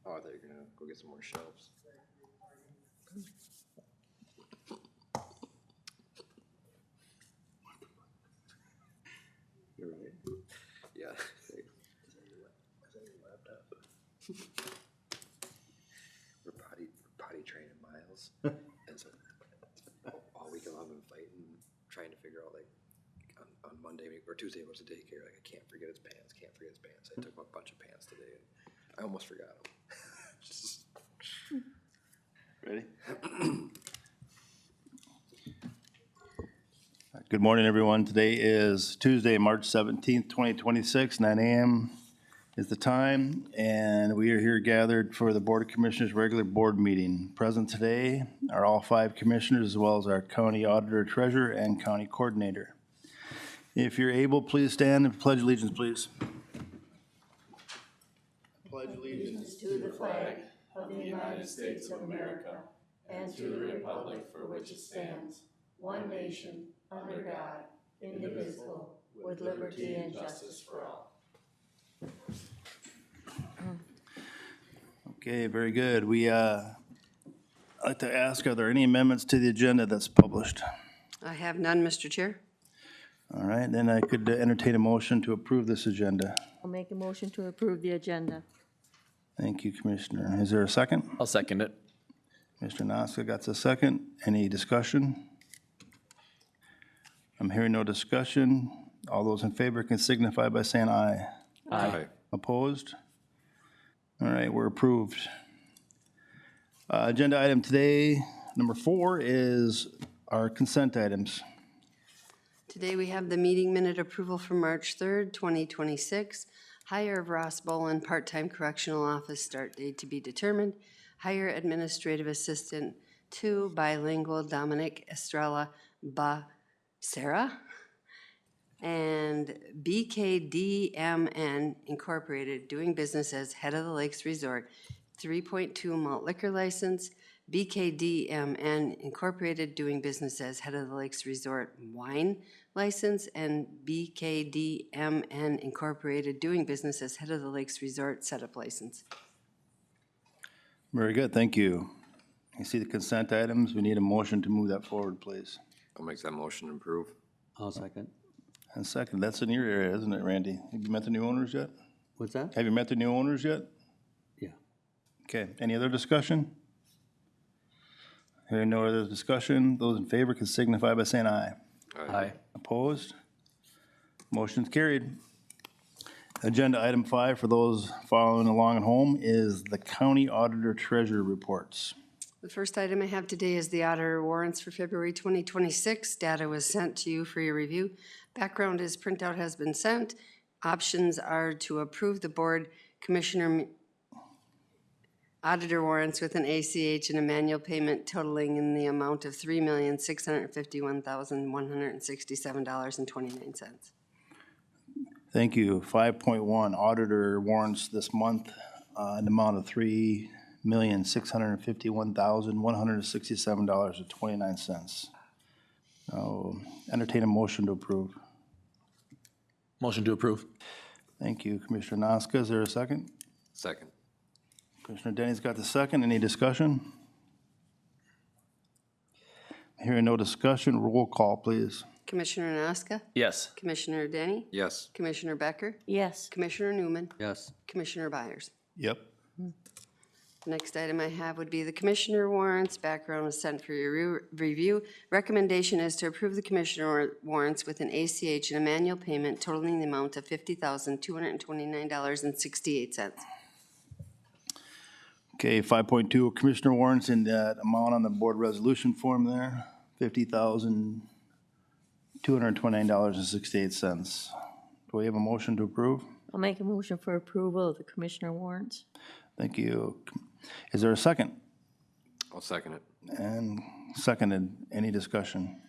Oh, I thought you were gonna go get some more shelves. You're right. Yeah. We're potty training Miles, and so all week long I've been fighting, trying to figure out like on Monday or Tuesday was the daycare. Like I can't forget his pants. I took a bunch of pants today, and I almost forgot them. Ready? Good morning, everyone. Today is Tuesday, March 17th, 2026, 9 a.m. is the time, and we are here gathered for the Board of Commissioners' regular board meeting. Present today are all 5 commissioners, as well as our county auditor, treasurer, and county coordinator. If you're able, please stand and pledge allegiance, please. Pledge allegiance to the flag of the United States of America and to the republic for which it stands, one nation, under God, indivisible, with liberty and justice for all. Okay, very good. I'd like to ask, are there any amendments to the agenda that's published? I have none, Mr. Chair. All right, then I could entertain a motion to approve this agenda. I'll make a motion to approve the agenda. Thank you, Commissioner. Is there a second? I'll second it. Mr. Noska got the second. Any discussion? I'm hearing no discussion. All those in favor can signify by saying aye. Aye. Opposed? All right, we're approved. Agenda item today, number 4, is our consent items. Today we have the meeting minute approval for March 3rd, 2026. Hire of Ross Bolin, part-time correctional office, start date to be determined. Hire administrative assistant 2, bilingual Dominic Estrella Sarah. And BKDMN Incorporated, doing business as Head of the Lakes Resort, 3.2 malt liquor license. BKDMN Incorporated, doing business as Head of the Lakes Resort wine license, and BKDMN Incorporated, doing business as Head of the Lakes Resort setup license. Very good, thank you. You see the consent items. We need a motion to move that forward, please. I'll make that motion to approve. I'll second. And second, that's in your area, isn't it, Randy? Have you met the new owners yet? What's that? Have you met the new owners yet? Yeah. Okay, any other discussion? Hearing no other discussion, those in favor can signify by saying aye. Aye. Opposed? Motion's carried. Agenda item 5 for those following along at home is the county auditor treasurer reports. The first item I have today is the auditor warrants for February 2026. Data was sent to you for your review. Background is printout has been sent. Options are to approve the board commissioner auditor warrants with an ACH and a manual payment totaling in the amount of $3,651,167.29. Thank you. 5.1 auditor warrants this month in the amount of $3,651,167.29. I'll entertain a motion to approve. Motion to approve. Thank you, Commissioner Noska. Is there a second? Second. Commissioner Denny's got the second. Any discussion? Hearing no discussion, roll call, please. Commissioner Noska? Yes. Commissioner Denny? Yes. Commissioner Becker? Yes. Commissioner Newman? Yes. Commissioner Byers? Yep. The next item I have would be the commissioner warrants. Background was sent for your review. Recommendation is to approve the commissioner warrants with an ACH and a manual payment totaling the amount of $50,229.68. Okay, 5.2 commissioner warrants in that amount on the board resolution form there, $50,229.68. Do we have a motion to approve? I'll make a motion for approval of the commissioner warrants. Thank you. Is there a second? I'll second it. And seconded. Any discussion?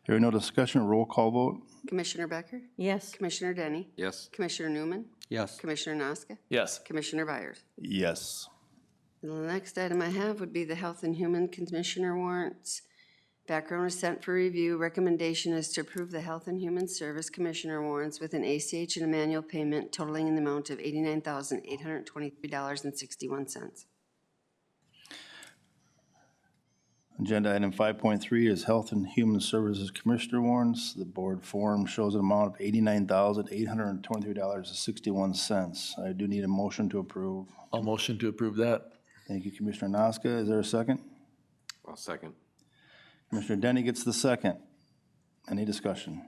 Hearing no discussion, roll call vote. Commissioner Becker? Yes. Commissioner Denny? Yes. Commissioner Newman? Yes. Commissioner Noska? Yes. Commissioner Byers? Yes. And the next item I have would be the Health and Human Commissioner warrants. Background was sent for review. Recommendation is to approve the Health and Human Service Commissioner warrants with an ACH and a manual payment totaling in the amount of $89,823.61. Agenda item 5.3 is Health and Human Services Commissioner warrants. The board form shows an amount of $89,823.61. I do need a motion to approve. I'll motion to approve that. Thank you, Commissioner Noska. Is there a second? I'll second. Commissioner Denny gets the second. Any discussion?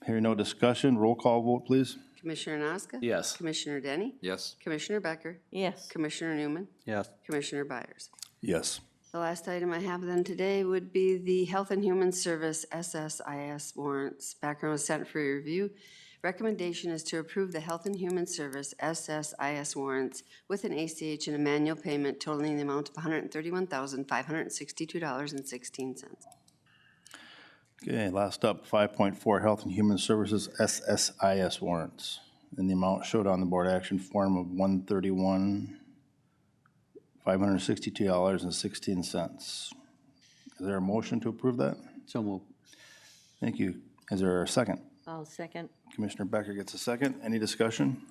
Hearing no discussion, roll call vote, please. Commissioner Noska? Yes. Commissioner Denny? Yes. Commissioner Becker? Yes. Commissioner Newman? Yes. Commissioner Byers? Yes. The last item I have then today would be the Health and Human Service SSIS warrants. Background was sent for review. Recommendation is to approve the Health and Human Service SSIS warrants with an ACH and a manual payment totaling the amount of $131,562.16. Okay, last up, 5.4 Health and Human Services SSIS warrants. And the amount showed on the board action form of $131,562.16. Is there a motion to approve that? So move. Thank you. Is there a second? I'll second. Commissioner Becker gets a second. Any discussion?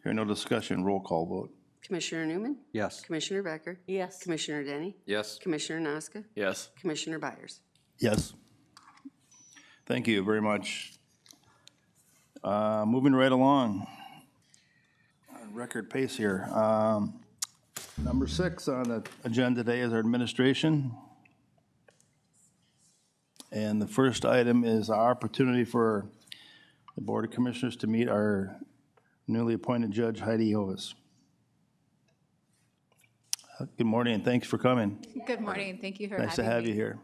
Hearing no discussion, roll call vote. Commissioner Newman? Yes. Commissioner Becker? Yes. Commissioner Denny? Yes. Commissioner Noska? Yes. Commissioner Byers? Yes. Thank you very much. Moving right along. Record pace here. Number 6 on the agenda today is our administration. And the first item is our opportunity for the Board of Commissioners to meet our newly appointed Judge Heidi Hovis. Good morning, and thanks for coming. Good morning. Thank you for having me. Nice to have you here.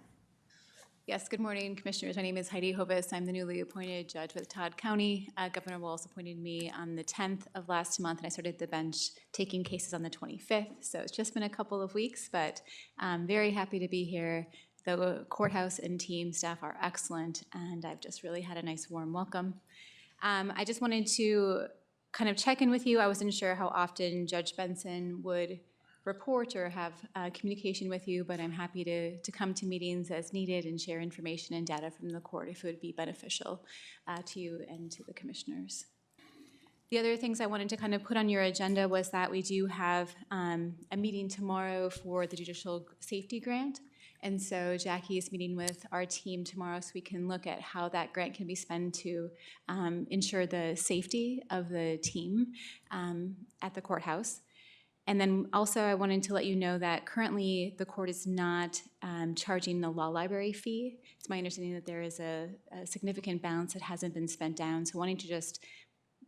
Yes, good morning, Commissioners. My name is Heidi Hovis. I'm the newly appointed judge with Todd County. Governor Walz appointed me on the 10th of last month, and I started the bench taking cases on the 25th. So it's just been a couple of weeks, but I'm very happy to be here. The courthouse and team staff are excellent, and I've just really had a nice warm welcome. I just wanted to kind of check in with you. I wasn't sure how often Judge Benson would report or have communication with you, but I'm happy to come to meetings as needed and share information and data from the court if it would be beneficial to you and to the commissioners. The other things I wanted to kind of put on your agenda was that we do have a meeting tomorrow for the Judicial Safety Grant. And so Jackie is meeting with our team tomorrow so we can look at how that grant can be spent to ensure the safety of the team at the courthouse. And then also I wanted to let you know that currently the court is not charging the law library fee. It's my understanding that there is a significant balance that hasn't been spent down. So wanting to just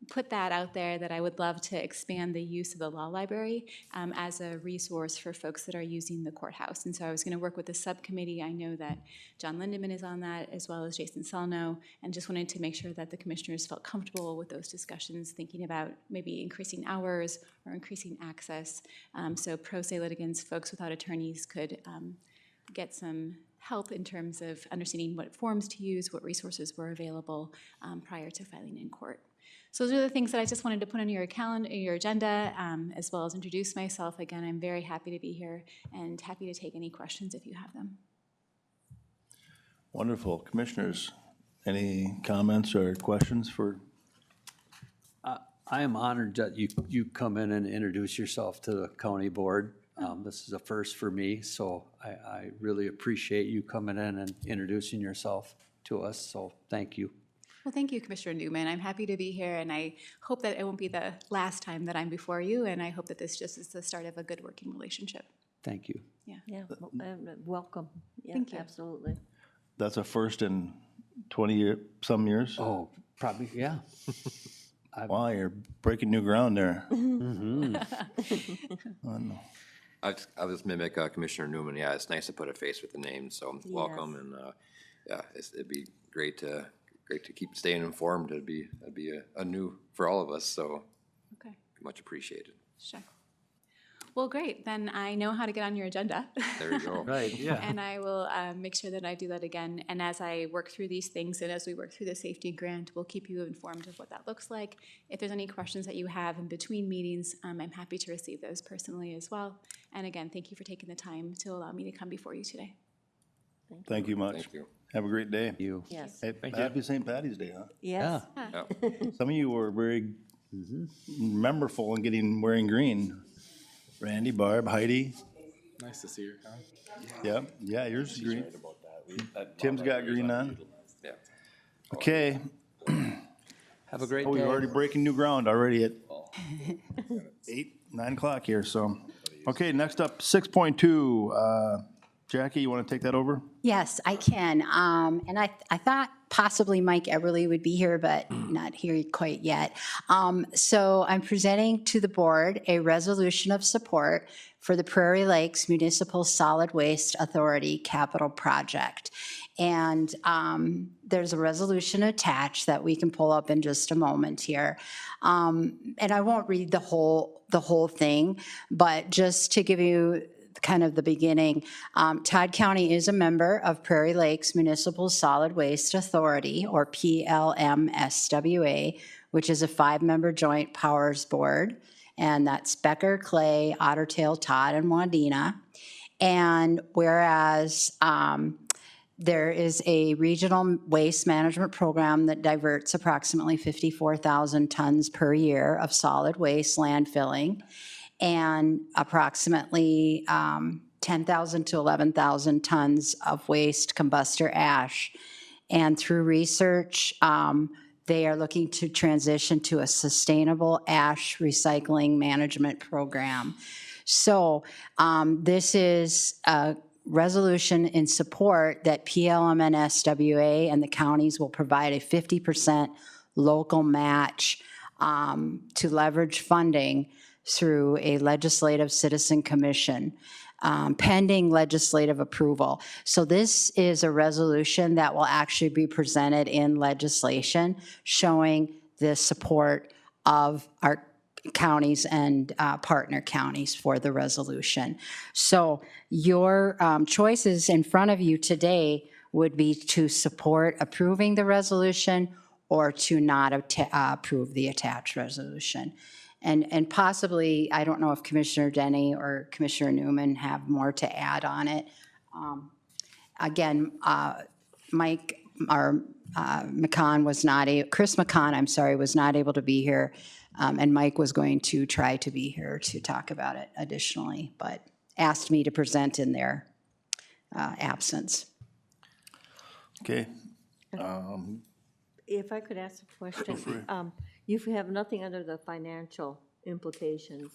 put that out there that I would love to expand the use of the law library as a resource for folks that are using the courthouse. And so I was going to work with the subcommittee. I know that John Lindeman is on that, as well as Jason Selno, and just wanted to make sure that the commissioners felt comfortable with those discussions, thinking about maybe increasing hours or increasing access. So pro se litigants, folks without attorneys could get some help in terms of understanding what forms to use, what resources were available prior to filing in court. So those are the things that I just wanted to put on your calendar, your agenda, as well as introduce myself. Again, I'm very happy to be here and happy to take any questions if you have them. Wonderful. Commissioners, any comments or questions for? I am honored that you come in and introduce yourself to the county board. This is a first for me, so I really appreciate you coming in and introducing yourself to us, so thank you. Well, thank you, Commissioner Newman. I'm happy to be here, and I hope that it won't be the last time that I'm before you, and I hope that this just is the start of a good working relationship. Thank you. Yeah, welcome. Yeah, Thank you. absolutely. That's a first in 20 some years? Oh, probably, yeah. Wow, you're breaking new ground there. I'll just mimic Commissioner Newman. Yeah, it's nice to put a face with the name, so welcome. And yeah, it'd be great to keep staying informed. That'd be a new for all of us, so Okay. much appreciated. Sure. Well, great. Then I know how to get on your agenda. There you go. Right, yeah. And I will make sure that I do that again. And as I work through these things and as we work through the safety grant, we'll keep you informed of what that looks like. If there's any questions that you have in between meetings, I'm happy to receive those personally as well. And again, thank you for taking the time to allow me to come before you today. Thank you much. Thank you. Have a great day. You. Yes, Hey, happy St. Patty's Day, huh? yes. Yeah. Some of you were very memorable in wearing green. Randy, Barb, Heidi. Nice to see your car. Yeah, yours is green. Tim's got green on. Yeah. Okay. Have a great Oh, day. you're already breaking new ground already at 9 o'clock here, so. Okay, next up, 6.2. Jackie, you want to take that over? Yes, I can. And I thought possibly Mike Eberly would be here, but not here quite yet. So I'm presenting to the board a resolution of support for the Prairie Lakes Municipal Solid Waste Authority capital project. And there's a resolution attached that we can pull up in just a moment here. And I won't read the whole thing, but just to give you kind of the beginning, Todd County is a member of Prairie Lakes Municipal Solid Waste Authority, or PLMSWA, which is a 5-member joint powers board, and that's Becker, Clay, Ottertail, Todd, and Wadena. And whereas there is a regional waste management program that diverts approximately 54,000 tons per year of solid waste landfilling, and approximately 10,000 to 11,000 tons of waste combustor ash. And through research, they are looking to transition to a sustainable ash recycling management program. So this is a resolution in support that PLMNSWA and the counties will provide a 50% local match to leverage funding through a legislative citizen commission, pending legislative approval. So this is a resolution that will actually be presented in legislation showing the support of our counties and partner counties for the resolution. So your choices in front of you today would be to support approving the resolution or to not approve the attached resolution. And possibly, I don't know if Commissioner Denny or Commissioner Newman have more to add on it. Again, Mike, or McCon was not Chris McCon, I'm sorry, was not able to be here. And Mike was going to try to be here to talk about it additionally, but asked me to present in their absence. Okay. If I could ask a question, you have nothing under the financial implications.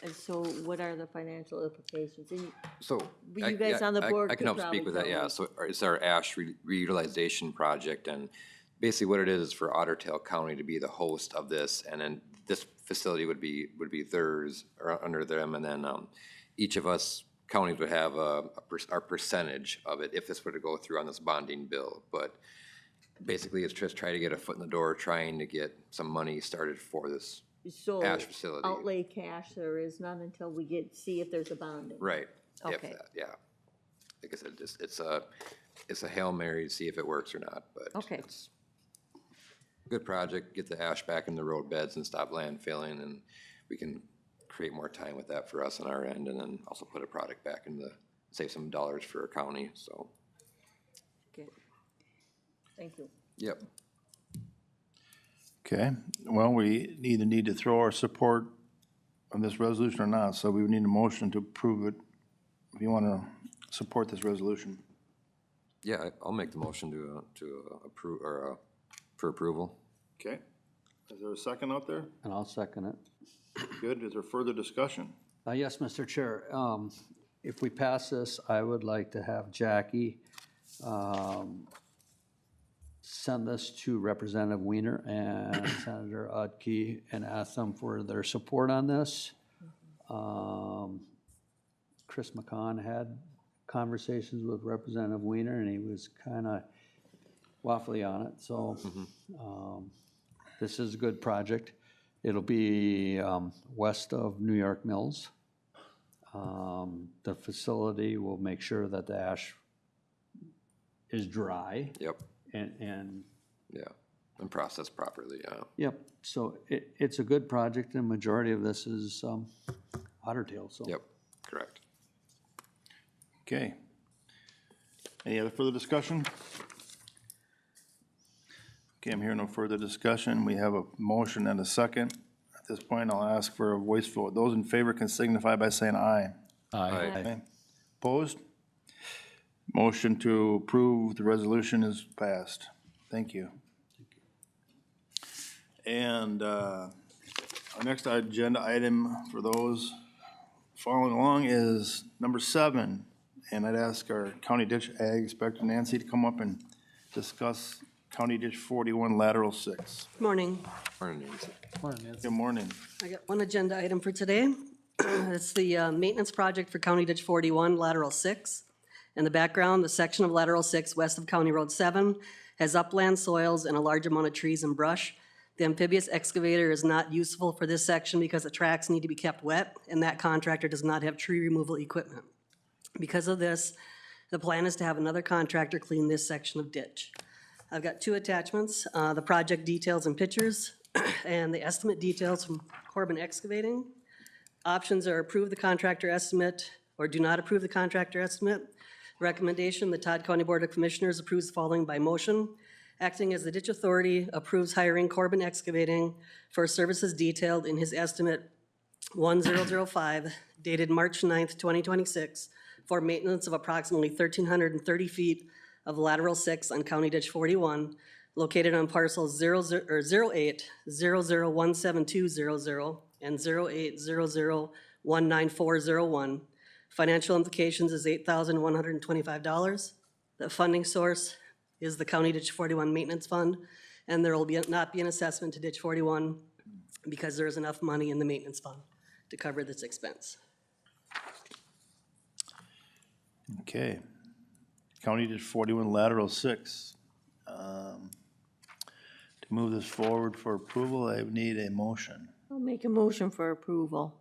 And so what are the financial implications? And So. You guys on the board I can could help speak with that, probably yeah. tell So it's our ash reutilization project, and basically what it is for Ottertail County to be the host of this, and then this facility would be theirs, or under them, and then each of us counties would have our percentage of it if this were to go through on this bonding bill. But basically, it's just try to get a foot in the door, trying to get some money started for this So ash facility. outlay cash, there is none until we see if there's a bonding. Right. If Okay. that, yeah. Like I said, it's a Hail Mary to see if it works or not, but. Okay. It's a good project, get the ash back in the road beds and stop landfilling, and we can create more time with that for us on our end, and then also put a product back in the, save some dollars for our county, so, Okay. Thank you. yep. Okay, well, we either need to throw our support on this resolution or not, so we would need a motion to approve it. If you want to support this resolution. Yeah, I'll make the motion to approve, or for approval. Okay. Is there a second out there? And I'll second it. Good. Is there further discussion? Yes, Mr. Chair. If we pass this, I would like to have Jackie send this to Representative Weiner and Senator Udke and ask them for their support on this. Chris McCon had conversations with Representative Weiner, and he was kind of waffly on it, so this is a good project. It'll be west of New York Mills. The facility will make sure that the ash is dry Yep, and yeah, and processed properly, yeah. yep, so it's a good project, and majority of this is Ottertail, so. Yep, Correct. Okay. Any other further discussion? Okay, I'm hearing no further discussion. We have a motion and a second. At this point, I'll ask for a voice vote. Those in favor can signify by saying aye. Aye. Okay. Opposed? Motion to approve the resolution is passed. Thank you. And our next agenda item for those following along is number 7. And I'd ask our County Ditch Ag Inspector Nancy to come up and discuss County Ditch 41 lateral 6. Morning. Morning, Nancy. Good morning. I got one agenda item for today. It's the maintenance project for County Ditch 41, lateral 6. In the background, the section of lateral 6 west of County Road 7 has upland soils and a large amount of trees and brush. The amphibious excavator is not useful for this section because the tracks need to be kept wet, and that contractor does not have tree removal equipment. Because of this, the plan is to have another contractor clean this section of ditch. I've got 2 attachments, the project details and pictures, and the estimate details from Corbin Excavating. Options are approve the contractor estimate or do not approve the contractor estimate. Recommendation, the Todd County Board of Commissioners approves the following by motion. Acting as the ditch authority approves hiring Corbin Excavating for services detailed in his estimate 1005 dated March 9th, 2026 for maintenance of approximately 1,330 feet of lateral 6 on County Ditch 41 located on parcels 0800172000 and 0800194001. Financial implications is $8,125. The funding source is the County Ditch 41 Maintenance Fund, and there will not be an assessment to Ditch 41 because there is enough money in the maintenance fund to cover this expense. Okay. County Ditch 41 lateral 6. To move this forward for approval, I need a motion. I'll make a motion for approval.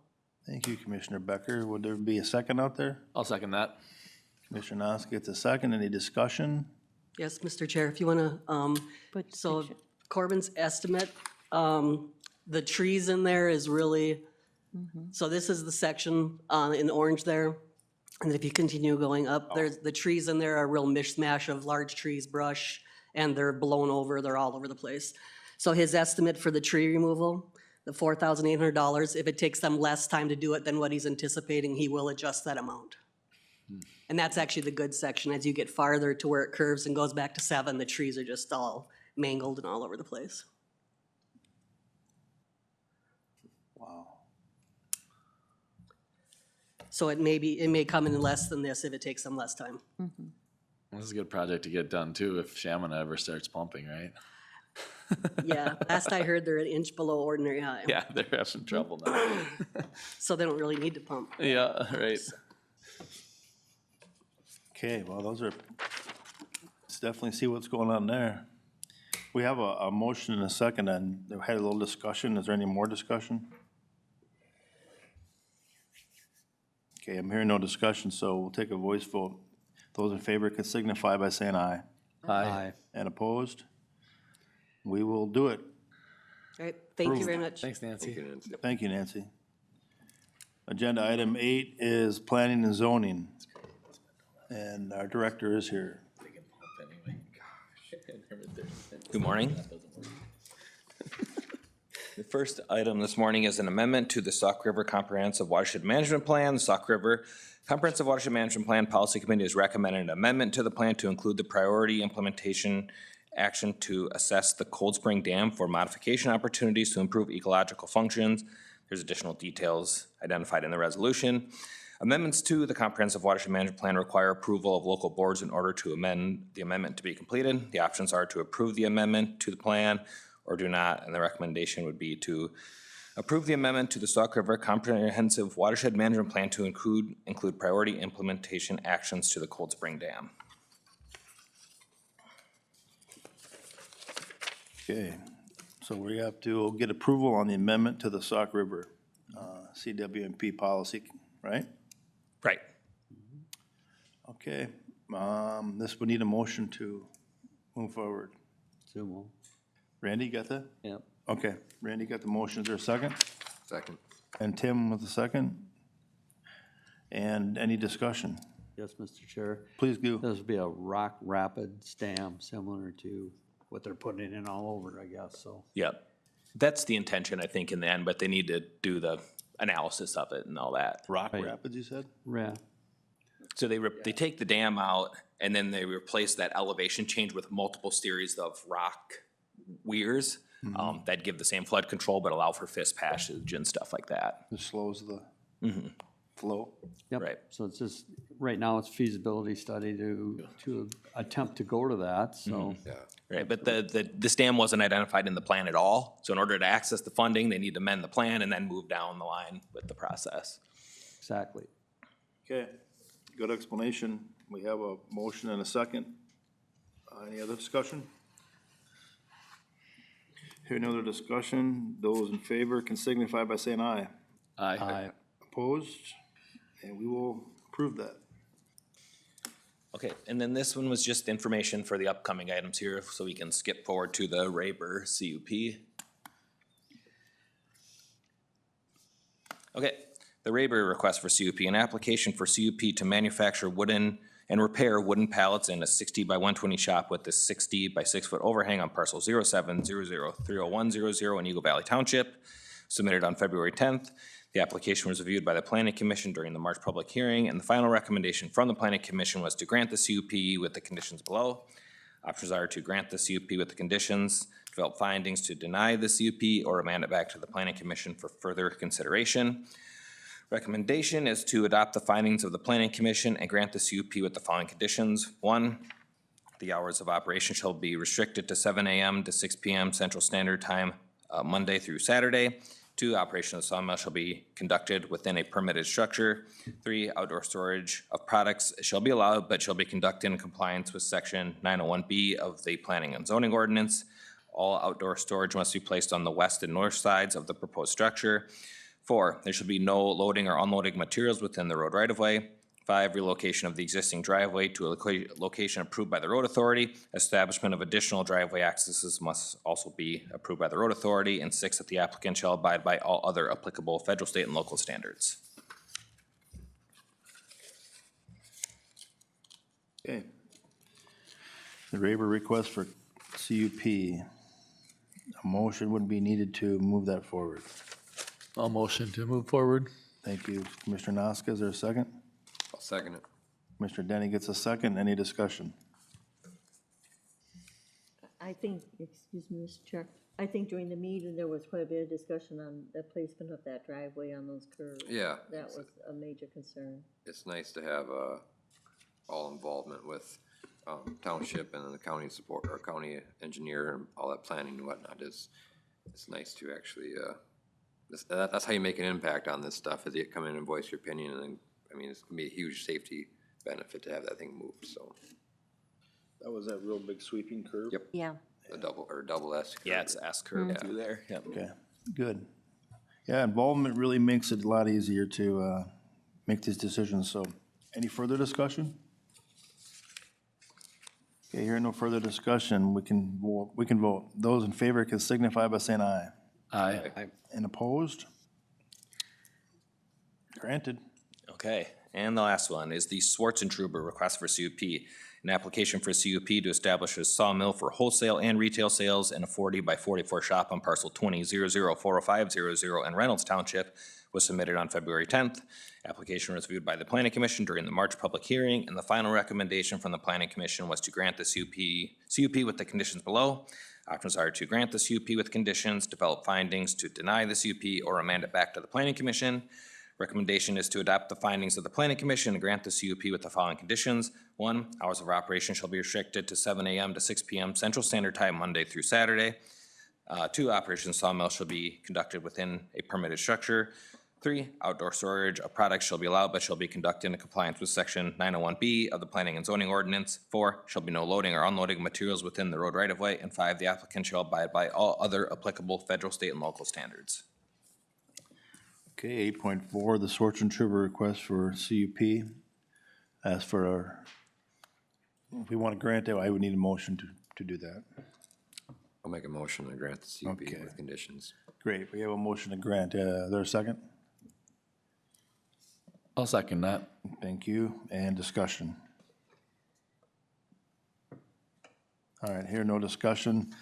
Thank you, Commissioner Becker. Would there be a second out there? I'll second that. Commissioner Nosk gets a second. Any discussion? Yes, Mr. Chair, if you want to, so Corbin's estimate, the trees in there is really, so this is the section in orange there. And if you continue going up, there's, the trees in there are a real mishmash of large trees, brush, and they're blown over, they're all over the place. So his estimate for the tree removal, the $4,800, if it takes them less time to do it than what he's anticipating, he will adjust that amount. And that's actually the good section. As you get farther to where it curves and goes back to 7, the trees are just all mangled and all over the place. Wow. So it may come in less than this if it takes them less time. This is a good project to get done too if Shamana ever starts pumping, right? Yeah, last I heard, they're an inch below ordinary high. Yeah, they're having trouble now. So they don't really need to pump. Yeah, right. Okay, well, those are, let's definitely see what's going on there. We have a motion and a second, and we had a little discussion. Is there any more discussion? Okay, I'm hearing no discussion, so we'll take a voice vote. Those in favor can signify by saying aye. Aye. And opposed? We will do it. All right, thank you very much. Thanks, Nancy. Thank you, Nancy. Agenda item 8 is planning and zoning. And our director is here. Good morning. The first item this morning is an amendment to the Sauk River Comprehensive Watershed Management Plan. The Sauk River Comprehensive Watershed Management Plan Policy Committee has recommended an amendment to the plan to include the priority implementation action to assess the Cold Spring Dam for modification opportunities to improve ecological functions. There's additional details identified in the resolution. Amendments to the Comprehensive Watershed Management Plan require approval of local boards in order to amend the amendment to be completed. The options are to approve the amendment to the plan or do not, and the recommendation would be to approve the amendment to the Sauk River Comprehensive Watershed Management Plan to include priority implementation actions to the Cold Spring Dam. Okay, so we have to get approval on the amendment to the Sauk River CWMP policy, right? Right. Okay, this would need a motion to move forward. So moved. Randy, you got that? Yep. Okay, Randy got the motion. Is there a second? Second. And Tim with the second. And any discussion? Yes, Mr. Chair. Please do. This would be a rock rapid stam similar to what they're putting in all over, I guess, so. Yep. That's the intention, I think, in the end, but they need to do the analysis of it and all that. Rock Right. Rapids, you said? Yeah, So they take the dam out and then they replace that elevation change with multiple series of rock weirs that give the same flood control but allow for fist passage and stuff like that. This slows the flow. yep. Right. So it's just, right now it's feasibility study to attempt to go to that, so. Yeah. Right, but this dam wasn't identified in the plan at all. So in order to access the funding, they need to amend the plan and then move down the line with the process. Exactly. Okay, good explanation. We have a motion and a second. Any other discussion? Hearing no other discussion, those in favor can signify by saying aye. Aye. Opposed? And we will approve that. Okay, and then this one was just information for the upcoming items here, so we can skip forward to the Rayber CUP. Okay, the Rayber request for CUP, an application for CUP to manufacture wooden and repair wooden pallets in a 60 by 120 shop with a 60 by 6 foot overhang on parcel 0700300100 in Eagle Valley Township, submitted on February 10th. The application was reviewed by the Planning Commission during the March public hearing, and the final recommendation from the Planning Commission was to grant the CUP with the conditions below. Options are to grant the CUP with the conditions, develop findings to deny the CUP, or remand it back to the Planning Commission for further consideration. Recommendation is to adopt the findings of the Planning Commission and grant the CUP with the following conditions. 1, the hours of operation shall be restricted to 7 a.m. to 6 p.m. Central Standard Time, Monday through Saturday. 2, operation of the sawmill shall be conducted within a permitted structure. 3, outdoor storage of products shall be allowed, but shall be conducted in compliance with section 901B of the Planning and Zoning Ordinance. All outdoor storage must be placed on the west and north sides of the proposed structure. 4, there should be no loading or unloading materials within the road right-of-way. 5, relocation of the existing driveway to a location approved by the road authority. Establishment of additional driveway accesses must also be approved by the road authority. And 6, that the applicant shall abide by all other applicable federal, state, and local standards. Okay. The Rayber request for CUP. A motion would be needed to move that forward. I'll motion to move forward. Thank you, Commissioner Noska. Is there a second? I'll second it. Commissioner Denny gets a second. Any discussion? I think, excuse me, Mr. Chair, I think during the meeting, there was quite a bit of discussion on the placement of that driveway on those curves. Yeah. That was a major concern. It's nice to have, all involvement with, township and then the county support, or county engineer and all that planning and whatnot. It's nice to actually, that's how you make an impact on this stuff, is you come in and voice your opinion, and then, I mean, it's gonna be a huge safety benefit to have that thing moved, so. That was that real big sweeping curve? Yep. Yeah. A double S. Yeah, it's S-curve through there. Yep. Okay, good. Yeah, involvement really makes it a lot easier to make these decisions, so any further discussion? Okay, hearing no further discussion, we can vote. Those in favor can signify by saying aye. Aye. And opposed? Granted. Okay, and the last one is the Schwartzentruber request for CUP. An application for CUP to establish a sawmill for wholesale and retail sales in a 40 by 44 shop on parcel 2000400500 in Reynolds Township was submitted on February 10th. Application was reviewed by the Planning Commission during the March public hearing, and the final recommendation from the Planning Commission was to grant the CUP with the conditions below. Options are to grant the CUP with conditions, develop findings to deny the CUP, or remand it back to the Planning Commission. Recommendation is to adopt the findings of the Planning Commission and grant the CUP with the following conditions. 1, hours of operation shall be restricted to 7 a.m. to 6 p.m. Central Standard Time, Monday through Saturday. 2, operation sawmill shall be conducted within a permitted structure. 3, outdoor storage of products shall be allowed but shall be conducted in compliance with section 901B of the Planning and Zoning Ordinance. 4, shall be no loading or unloading of materials within the road right-of-way. And 5, the applicant shall abide by all other applicable federal, state, and local standards. Okay, 8.4, the Schwartzentruber request for CUP. As for our, if we want to grant it, I would need a motion to do that. I'll make a motion to grant the CUP Okay. with conditions. Great, we have a motion to grant. Is there a second? I'll second that. Thank you. And discussion. All right, here, no discussion.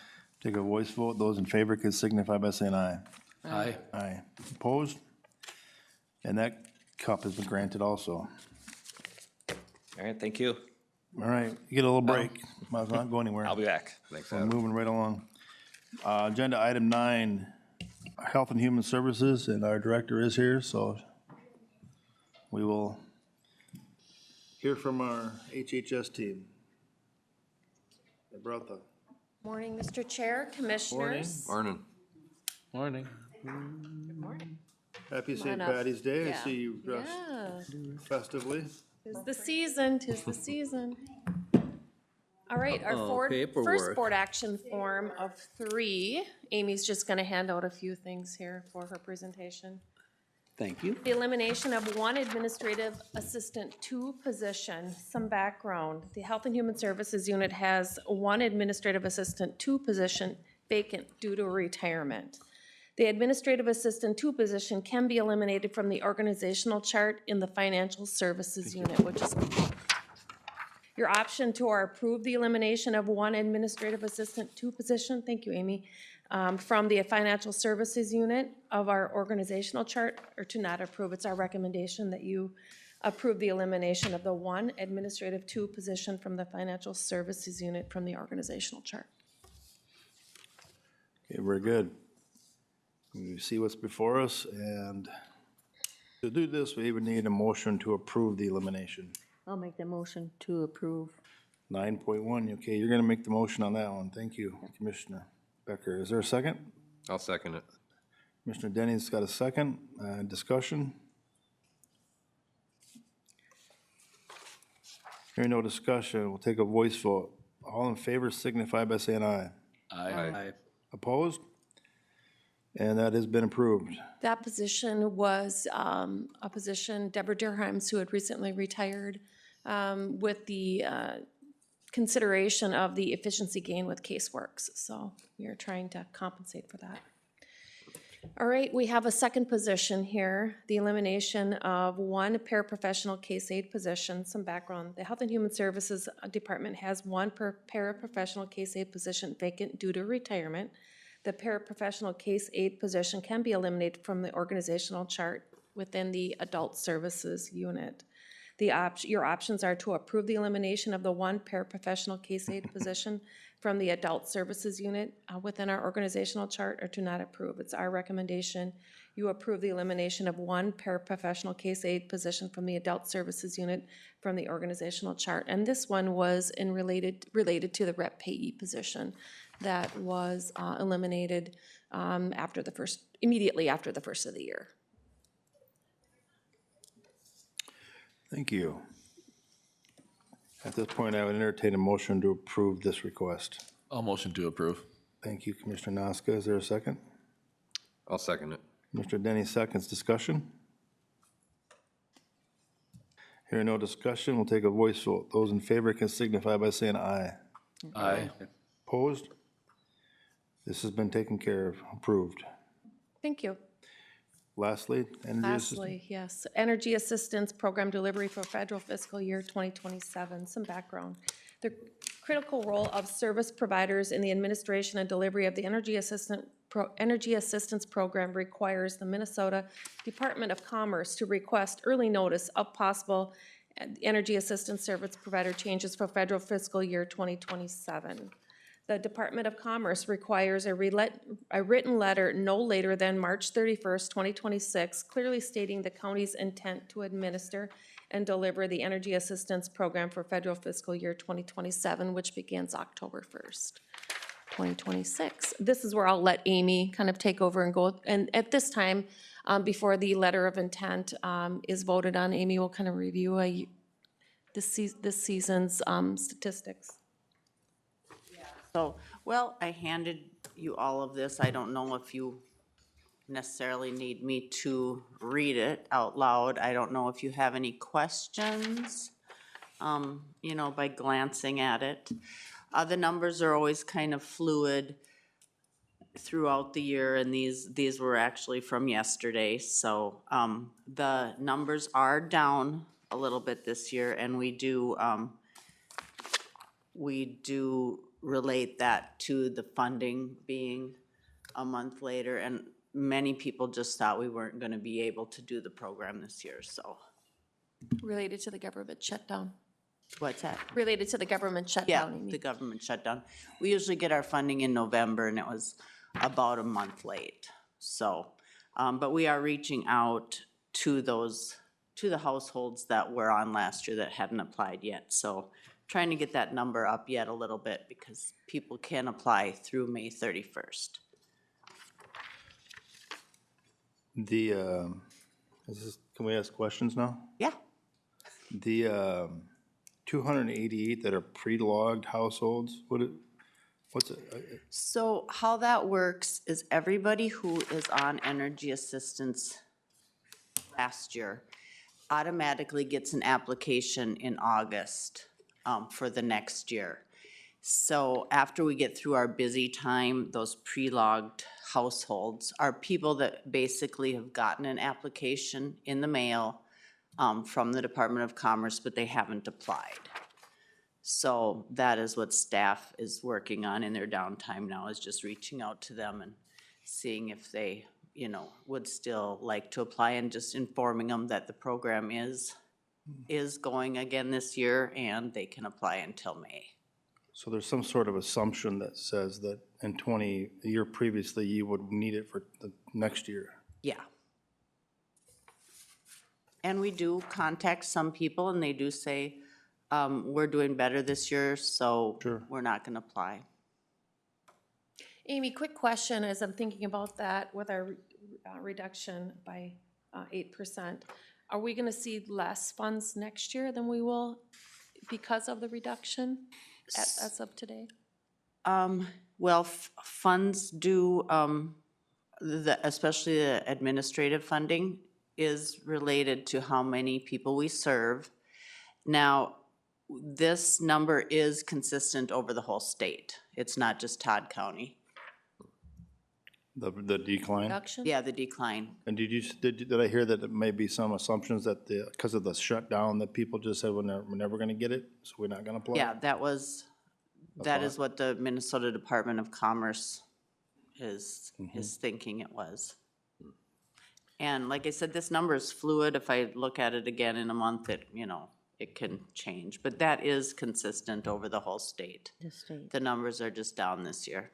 Take a voice vote. Those in favor can signify by saying aye. Aye. Aye. Opposed? And that cup has been granted also. All right, thank you. All right, you get a little break. Might as well not go anywhere. I'll be back. Thanks, We're Adam. moving right along. Agenda item 9, Health and Human Services, and our director is here, so we will hear from our HHS team. Bertha. Morning, Mr. Chair, Commissioners. Morning. Morning. Happy Come St. on up. Patty's Day. I Yeah. see you dressed Yeah, festively. 'tis the season, 'tis the season. All right, our first paperwork. board action form of 3. Amy's just gonna hand out a few things here for her presentation. Thank you. The elimination of 1 administrative assistant 2 position. Some background. The Health and Human Services Unit has 1 administrative assistant 2 position vacant due to retirement. The administrative assistant 2 position can be eliminated from the organizational chart in the Financial Services Unit, which is your option to or approve the elimination of 1 administrative assistant 2 position. Thank you, Amy. From the Financial Services Unit of our organizational chart, or to not approve. It's our recommendation that you approve the elimination of the 1 administrative 2 position from the Financial Services Unit from the organizational chart. Okay, very good. We see what's before us, and to do this, we would need a motion to approve the elimination. I'll make the motion to approve. 9.1, okay, you're gonna make the motion on that one. Thank you, Commissioner Becker. Is there a second? I'll second it. Commissioner Denny's got a second. Discussion? Hearing no discussion, we'll take a voice vote. All in favor signify by saying aye. Aye. Opposed? And that has been approved. That position was a position, Deborah Durheims, who had recently retired, with the consideration of the efficiency gain with CaseWorks. So we are trying to compensate for that. All right, we have a second position here, the elimination of 1 paraprofessional case aide position. Some background. The Health and Human Services Department has 1 paraprofessional case aide position vacant due to retirement. The paraprofessional case aide position can be eliminated from the organizational chart within the Adult Services Unit. Your options are to approve the elimination of the 1 paraprofessional case aide position from the Adult Services Unit within our organizational chart, or to not approve. It's our recommendation you approve the elimination of 1 paraprofessional case aide position from the Adult Services Unit from the organizational chart. And this one was related to the rep payee position that was eliminated immediately after the first of the year. Thank you. At this point, I would entertain a motion to approve this request. I'll motion to approve. Thank you, Commissioner Noska. Is there a second? I'll second it. Mr. Denny seconds. Discussion? Hearing no discussion, we'll take a voice vote. Those in favor can signify by saying aye. Aye. Opposed? This has been taken care of, approved. Thank you. Lastly, energy assistance. Lastly, yes, Energy Assistance Program Delivery for Federal Fiscal Year 2027. Some background. The critical role of service providers in the administration and delivery of the Energy Assistance Program requires the Minnesota Department of Commerce to request early notice of possible energy assistance service provider changes for federal fiscal year 2027. The Department of Commerce requires a written letter no later than March 31st, 2026, clearly stating the county's intent to administer and deliver the Energy Assistance Program for federal fiscal year 2027, which begins October 1st, 2026. This is where I'll let Amy kind of take over and go. And at this time, before the letter of intent is voted on, Amy will kind of review this season's statistics. So, well, I handed you all of this. I don't know if you necessarily need me to read it out loud. I don't know if you have any questions, by glancing at it. The numbers are always kind of fluid. throughout the year, and these were actually from yesterday, so, the numbers are down a little bit this year, and we do relate that to the funding being a month later, and many people just thought we weren't gonna be able to do the program this year, so. Related to the government shutdown. What's that? Related to the government Yeah, shutdown, you the mean? government shutdown. We usually get our funding in November, and it was about a month late, so. But we are reaching out to the households that were on last year that hadn't applied yet, so trying to get that number up yet a little bit, because people can apply through May 31st. Can we ask questions now? Yeah. The 288 that are pre-logged households, what's it? So how that works is everybody who is on energy assistance last year automatically gets an application in August for the next year. So after we get through our busy time, those pre-logged households are people that basically have gotten an application in the mail from the Department of Commerce, but they haven't applied. So that is what staff is working on in their downtime now, is just reaching out to them and seeing if they, would still like to apply, and just informing them that the program is going again this year and they can apply until May. So there's some sort of assumption that says that in a year previously, you would need it for the next year. Yeah. And we do contact some people, and they do say, we're doing better this year, so Sure. we're not gonna apply. Amy, quick question as I'm thinking about that with our reduction by 8%. Are we gonna see less funds next year than we will because of the reduction as of today? Well, funds do, especially the administrative funding is related to how many people we serve. Now, this number is consistent over the whole state. It's not just Todd County. The decline? Reduction? Yeah, the decline. And did I hear that there may be some assumptions that because of the shutdown, that people just said, we're never gonna get it, so we're not gonna apply? Yeah, that is what the Minnesota Department of Commerce is thinking it was. And like I said, this number is fluid. If I look at it again in a month, it can change, but that is consistent over the whole state. The numbers are just down this year.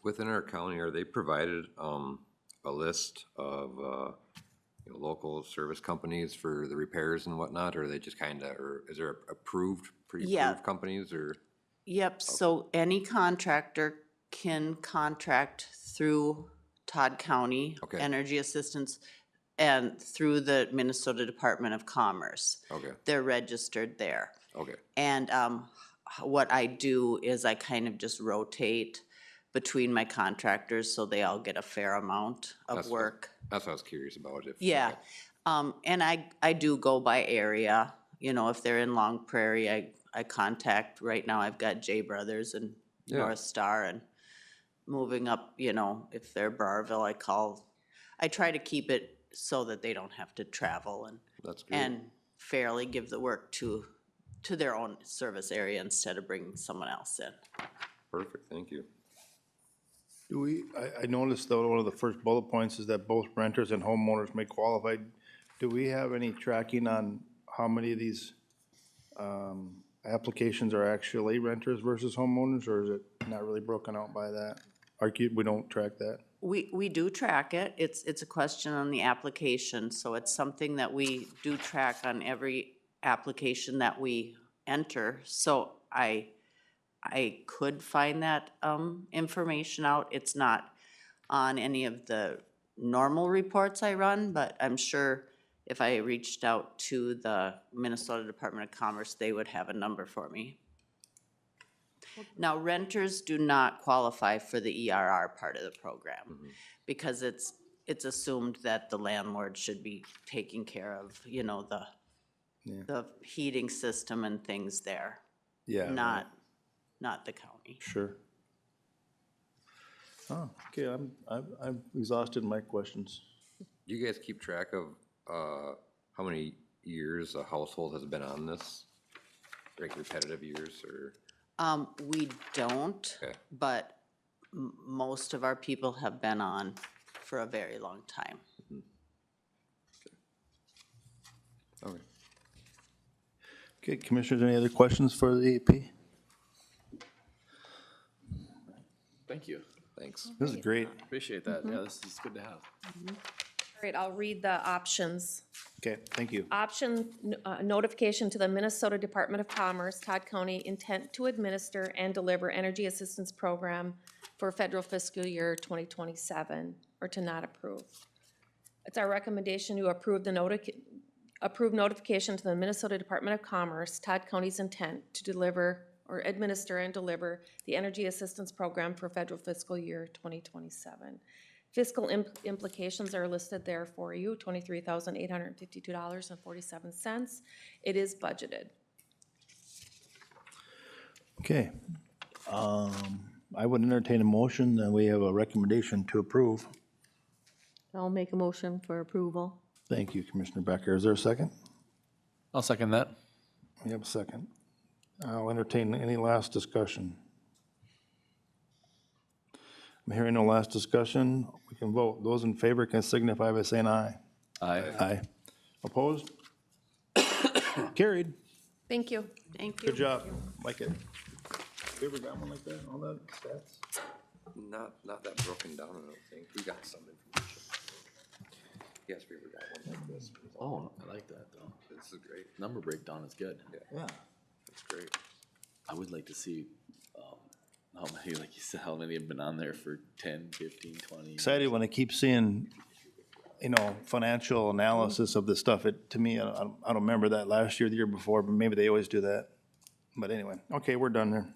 Within our county, are they provided a list of local service companies for the repairs and whatnot, or are they just or is there pre-approved companies, or? Yep, so any contractor can contract through Todd County Energy Assistance and through the Minnesota Department of Commerce. Okay. They're registered there. Okay. And what I do is I kind of just rotate between my contractors so they all get a fair amount of work. That's what I was curious about. Yeah, and I do go by area. If they're in Long Prairie, I contact, right now I've got J Brothers and North Star, and moving up, if they're Barville, I try to keep it so that they don't have to travel, and that's good. And fairly give the work to their own service area instead of bringing someone else in. Perfect, thank you. I noticed though, one of the first bullet points is that both renters and homeowners may qualify. Do we have any tracking on how many of these applications are actually renters versus homeowners, or is it not really broken out by that? We don't track that? We do track it. It's a question on the application, so it's something that we do track on every application that we enter. So I could find that information out. It's not on any of the normal reports I run, but I'm sure if I reached out to the Minnesota Department of Commerce, they would have a number for me. Now, renters do not qualify for the ERR part of the program because it's assumed that the landlord should be taking care of, the heating system and things there. Yeah. Not the county. Sure. Oh, okay, I've exhausted my questions. Do you guys keep track of, how many years a household has been on this? Like repetitive years or? We don't, Okay. but most of our people have been on for a very long time. Okay. Okay, commissioners, any other questions for the AP? Thank you. Thanks. This is great. Appreciate that. Yeah, this is good to have. All right, I'll read the options. Okay, thank you. Option, notification to the Minnesota Department of Commerce, Todd County, intent to administer and deliver energy assistance program for federal fiscal year 2027, or to not approve. It's our recommendation to approve the approve notification to the Minnesota Department of Commerce, Todd County's intent to deliver or administer and deliver the energy assistance program for federal fiscal year 2027. Fiscal implications are listed there for you, $23,852.47. It is budgeted. Okay. I would entertain a motion that we have a recommendation to approve. I'll make a motion for approval. Thank you, Commissioner Becker. Is there a second? I'll second that. We have a second. I'll entertain any last discussion. I'm hearing no last discussion. We can vote. Those in favor can signify by saying aye. Aye. Aye. Opposed? Carried. Thank you. Thank you. Good job. Like it. You ever got one like that, all that stats? Not that broken down, I don't think. We got some information. Yes, we ever got one like this. Oh, I like that though. This is great. Number breakdown is good. Yeah. That's great. I would like to see, how many, like you said, how many have been on there for 10, 15, 20 years. Excited when I keep seeing, financial analysis of this stuff. To me, I don't remember that last year, the year before, but maybe they always do that. But anyway, okay, we're done there.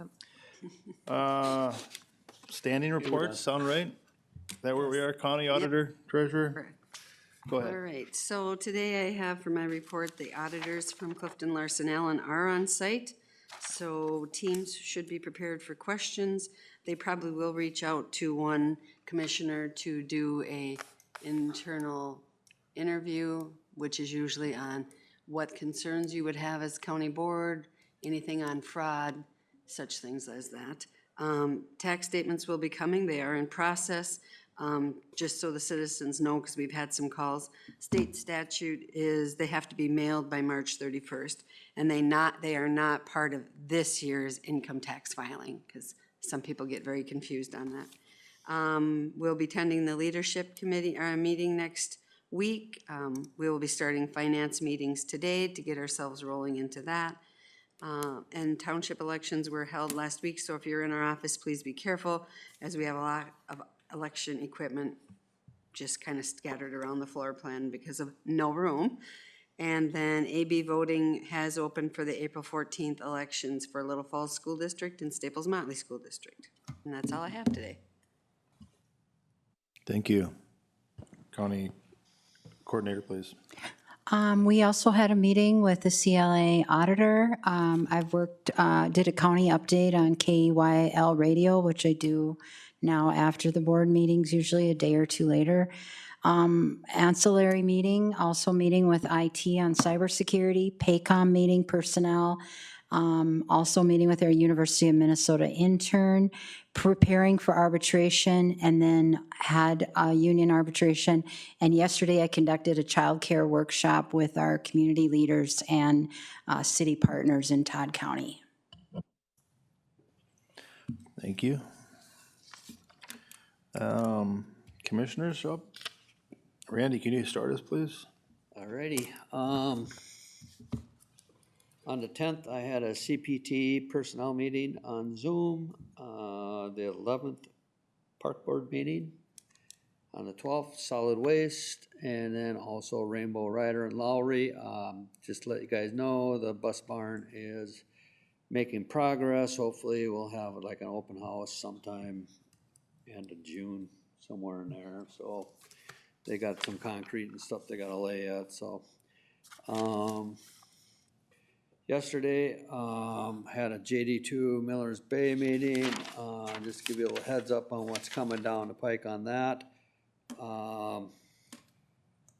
Standing reports, sound right? Is that where we are, county auditor, treasurer? Correct. Go All ahead. right, so today I have for my report, the auditors from Clifton Larson Allen are on site. So teams should be prepared for questions. They probably will reach out to one commissioner to do a internal interview, which is usually on what concerns you would have as county board, anything on fraud, such things as that. Tax statements will be coming, they are in process. Just so the citizens know, because we've had some calls, state statute is they have to be mailed by March 31st, and they are not part of this year's income tax filing, because some people get very confused on that. We'll be attending the leadership committee meeting next week. We will be starting finance meetings today to get ourselves rolling into that. And township elections were held last week, so if you're in our office, please be careful, as we have a lot of election equipment just kind of scattered around the floor plan because of no room. And then AB voting has opened for the April 14th elections for Little Falls School District and Staples Motley School District. And that's all I have today. Thank you. County coordinator, please. We also had a meeting with the CLA auditor. I've did a county update on KYL radio, which I do now after the board meetings, usually a day or two later. Ancillary meeting, also meeting with IT on cybersecurity, PACOM meeting personnel, also meeting with our University of Minnesota intern, preparing for arbitration, and then had a union arbitration. And yesterday I conducted a childcare workshop with our community leaders and city partners in Todd County. Thank you. Commissioners up. Randy, can you start us, please? Alrighty, on the 10th, I had a CPT personnel meeting on Zoom, the 11th, park board meeting, on the 12th, solid waste, and then also Rainbow Rider and Lowry. Just to let you guys know, the bus barn is making progress. Hopefully we'll have like an open house sometime end of June, somewhere in there, so they got some concrete and stuff they gotta lay at, so. Yesterday, had a JD2 Millers Bay meeting, just to give you a little heads up on what's coming down the pike on that. The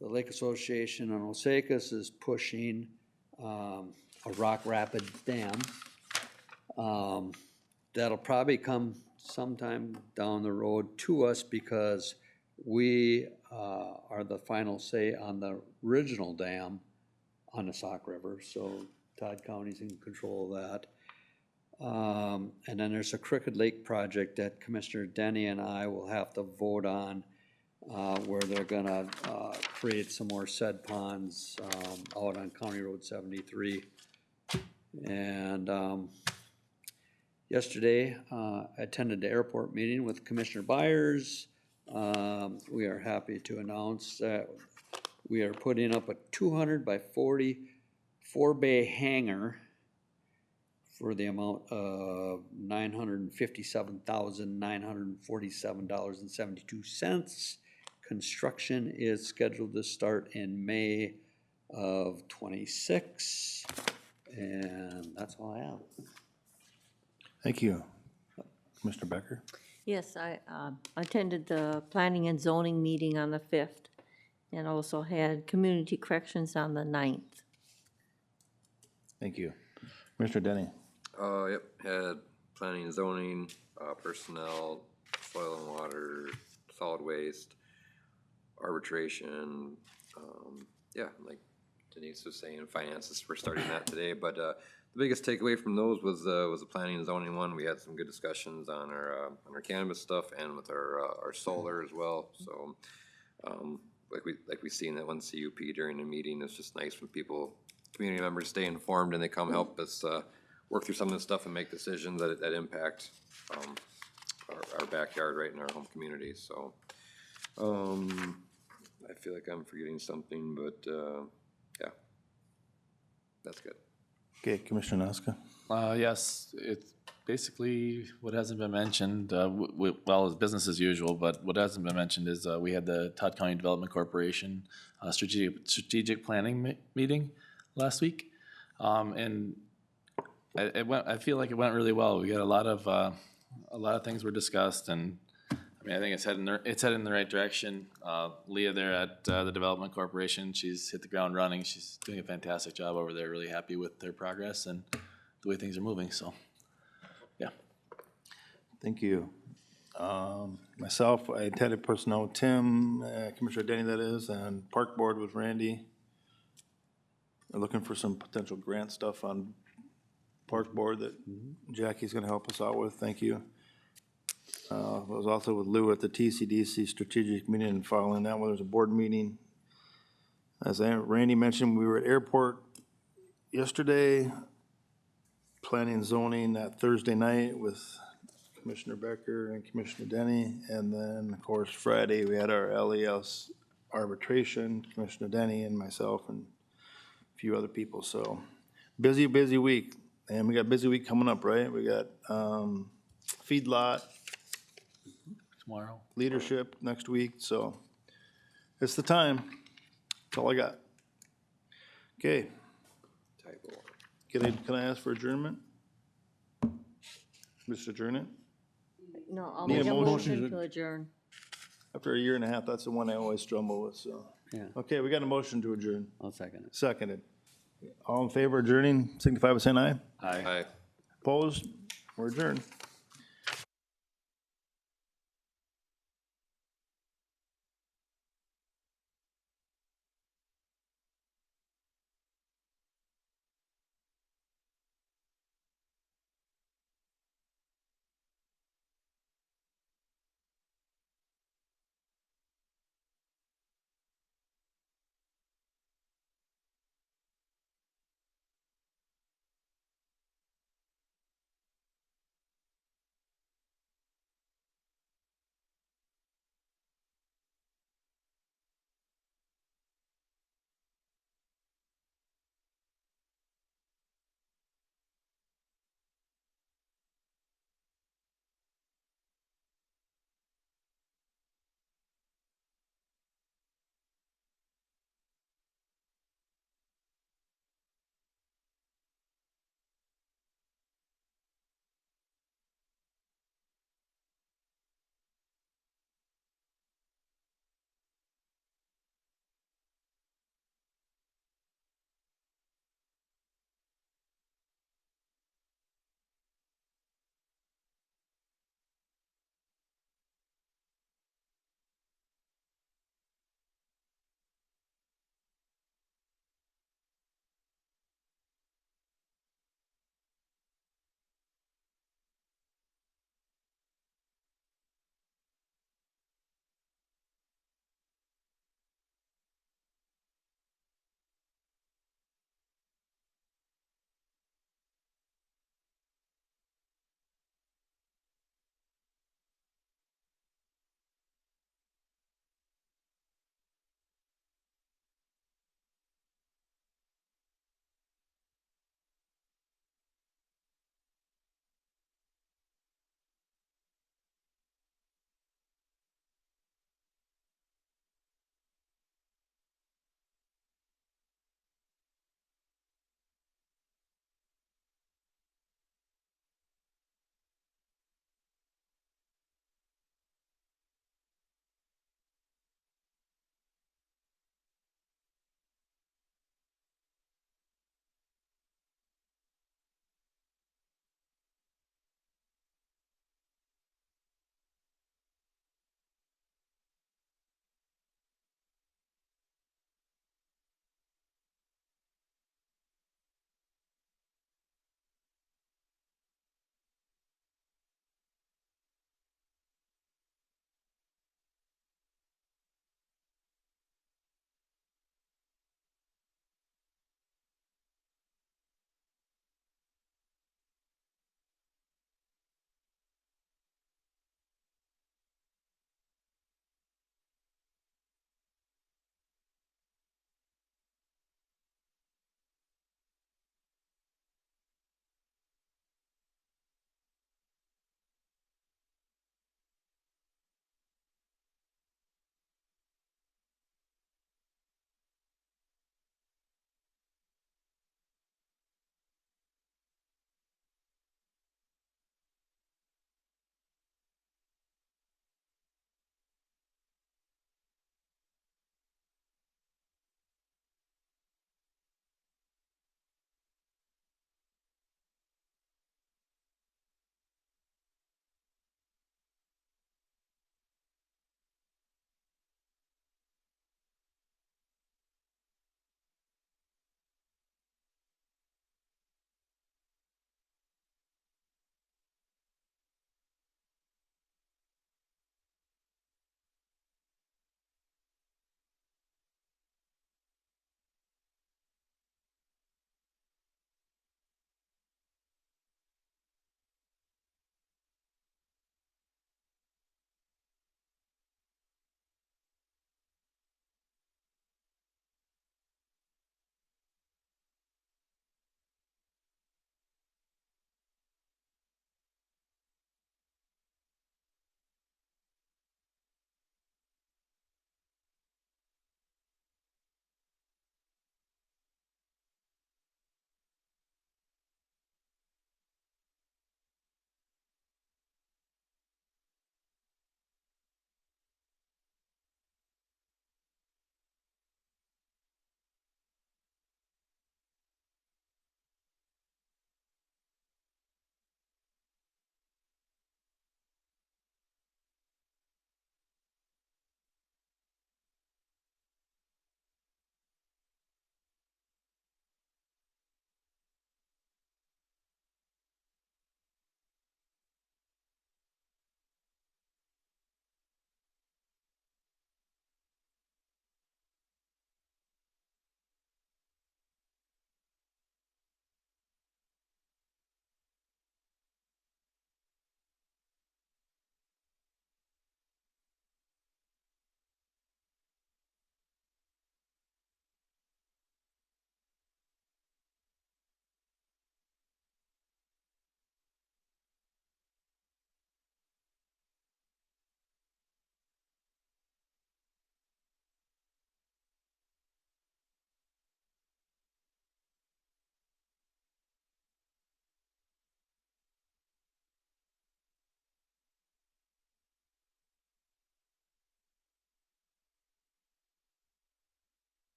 Lake Association in Osakis is pushing, a Rock Rapid Dam. That'll probably come sometime down the road to us because we, are the final say on the original dam on the Sauk River, so Todd County's in control of that. And then there's a Crooked Lake project that Commissioner Denny and I will have to vote on, where they're gonna, create some more said ponds, out on County Road 73. And, yesterday, I attended the airport meeting with Commissioner Byers. We are happy to announce that we are putting up a 200 by 40 4-bay hangar for the amount of $957,947.72. Construction is scheduled to start in May of 26, and that's all I have. Thank you. Mr. Becker? Yes, I attended the planning and zoning meeting on the 5th and also had community corrections on the 9th. Thank you. Mr. Denny? Yep, had planning and zoning, personnel, soil and water, solid waste, arbitration, yeah, like Denise was saying, finances, we're starting that today, but, the biggest takeaway from those was the planning and zoning one. We had some good discussions on our cannabis stuff and with our solar as well, so, like we seen that one CUP during the meeting, it's just nice when people, community members stay informed and they come help us, work through some of this stuff and make decisions that impact, our backyard right in our home community, so. I feel like I'm forgetting something, but, yeah, that's good. Okay, Commissioner Naska? Yes, it's basically what hasn't been mentioned, well, it's business as usual, but what hasn't been mentioned is we had the Todd County Development Corporation strategic planning meeting last week. And I feel like it went really well. We got a lot of things were discussed, and I mean, I think it's heading in the right direction. Leah there at the Development Corporation, she's hit the ground running. She's doing a fantastic job over there. Really happy with their progress and the way things are moving. So, yeah. Thank you. Myself, I attended personnel with Tim, Commissioner Denny that is, and Park Board with Randy. We're looking for some potential grant stuff on Park Board that Jackie's gonna help us out with. Thank you. I was also with Lou at the TCDC strategic meeting, and following that one, there's a board meeting. As Randy mentioned, we were at airport yesterday, planning and zoning that Thursday night with Commissioner Becker and Commissioner Denny. And then, of course, Friday, we had our LES arbitration, Commissioner Denny and myself and a few other people. So busy week. And we got a busy week coming up, right? We got feedlot, Tomorrow. leadership next week, so it's the time. That's all I got. Okay. Can I ask for adjournment? Just adjourn it? No, I'll Need a make a motion motion to adjourn. After a year and a half, that's the one I always struggle with, so. Yeah, Okay, we got a motion to adjourn. I'll second it. Seconded. All in favor of adjourning, signify by saying aye. Aye. Opposed? We're adjourned.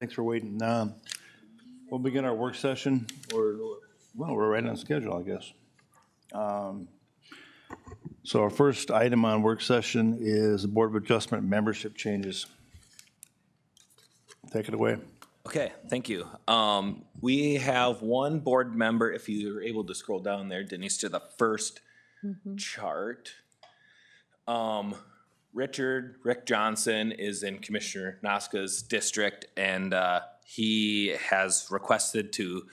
Thanks for waiting. We'll begin our work session. We're right on schedule, I guess. So our first item on work session is the Board of Adjustment membership changes. Take it away. Okay, thank you. We have one board member, if you're able to scroll down there, Denise, to the first chart. Rick Johnson is in Commissioner Noska's district, and he has requested to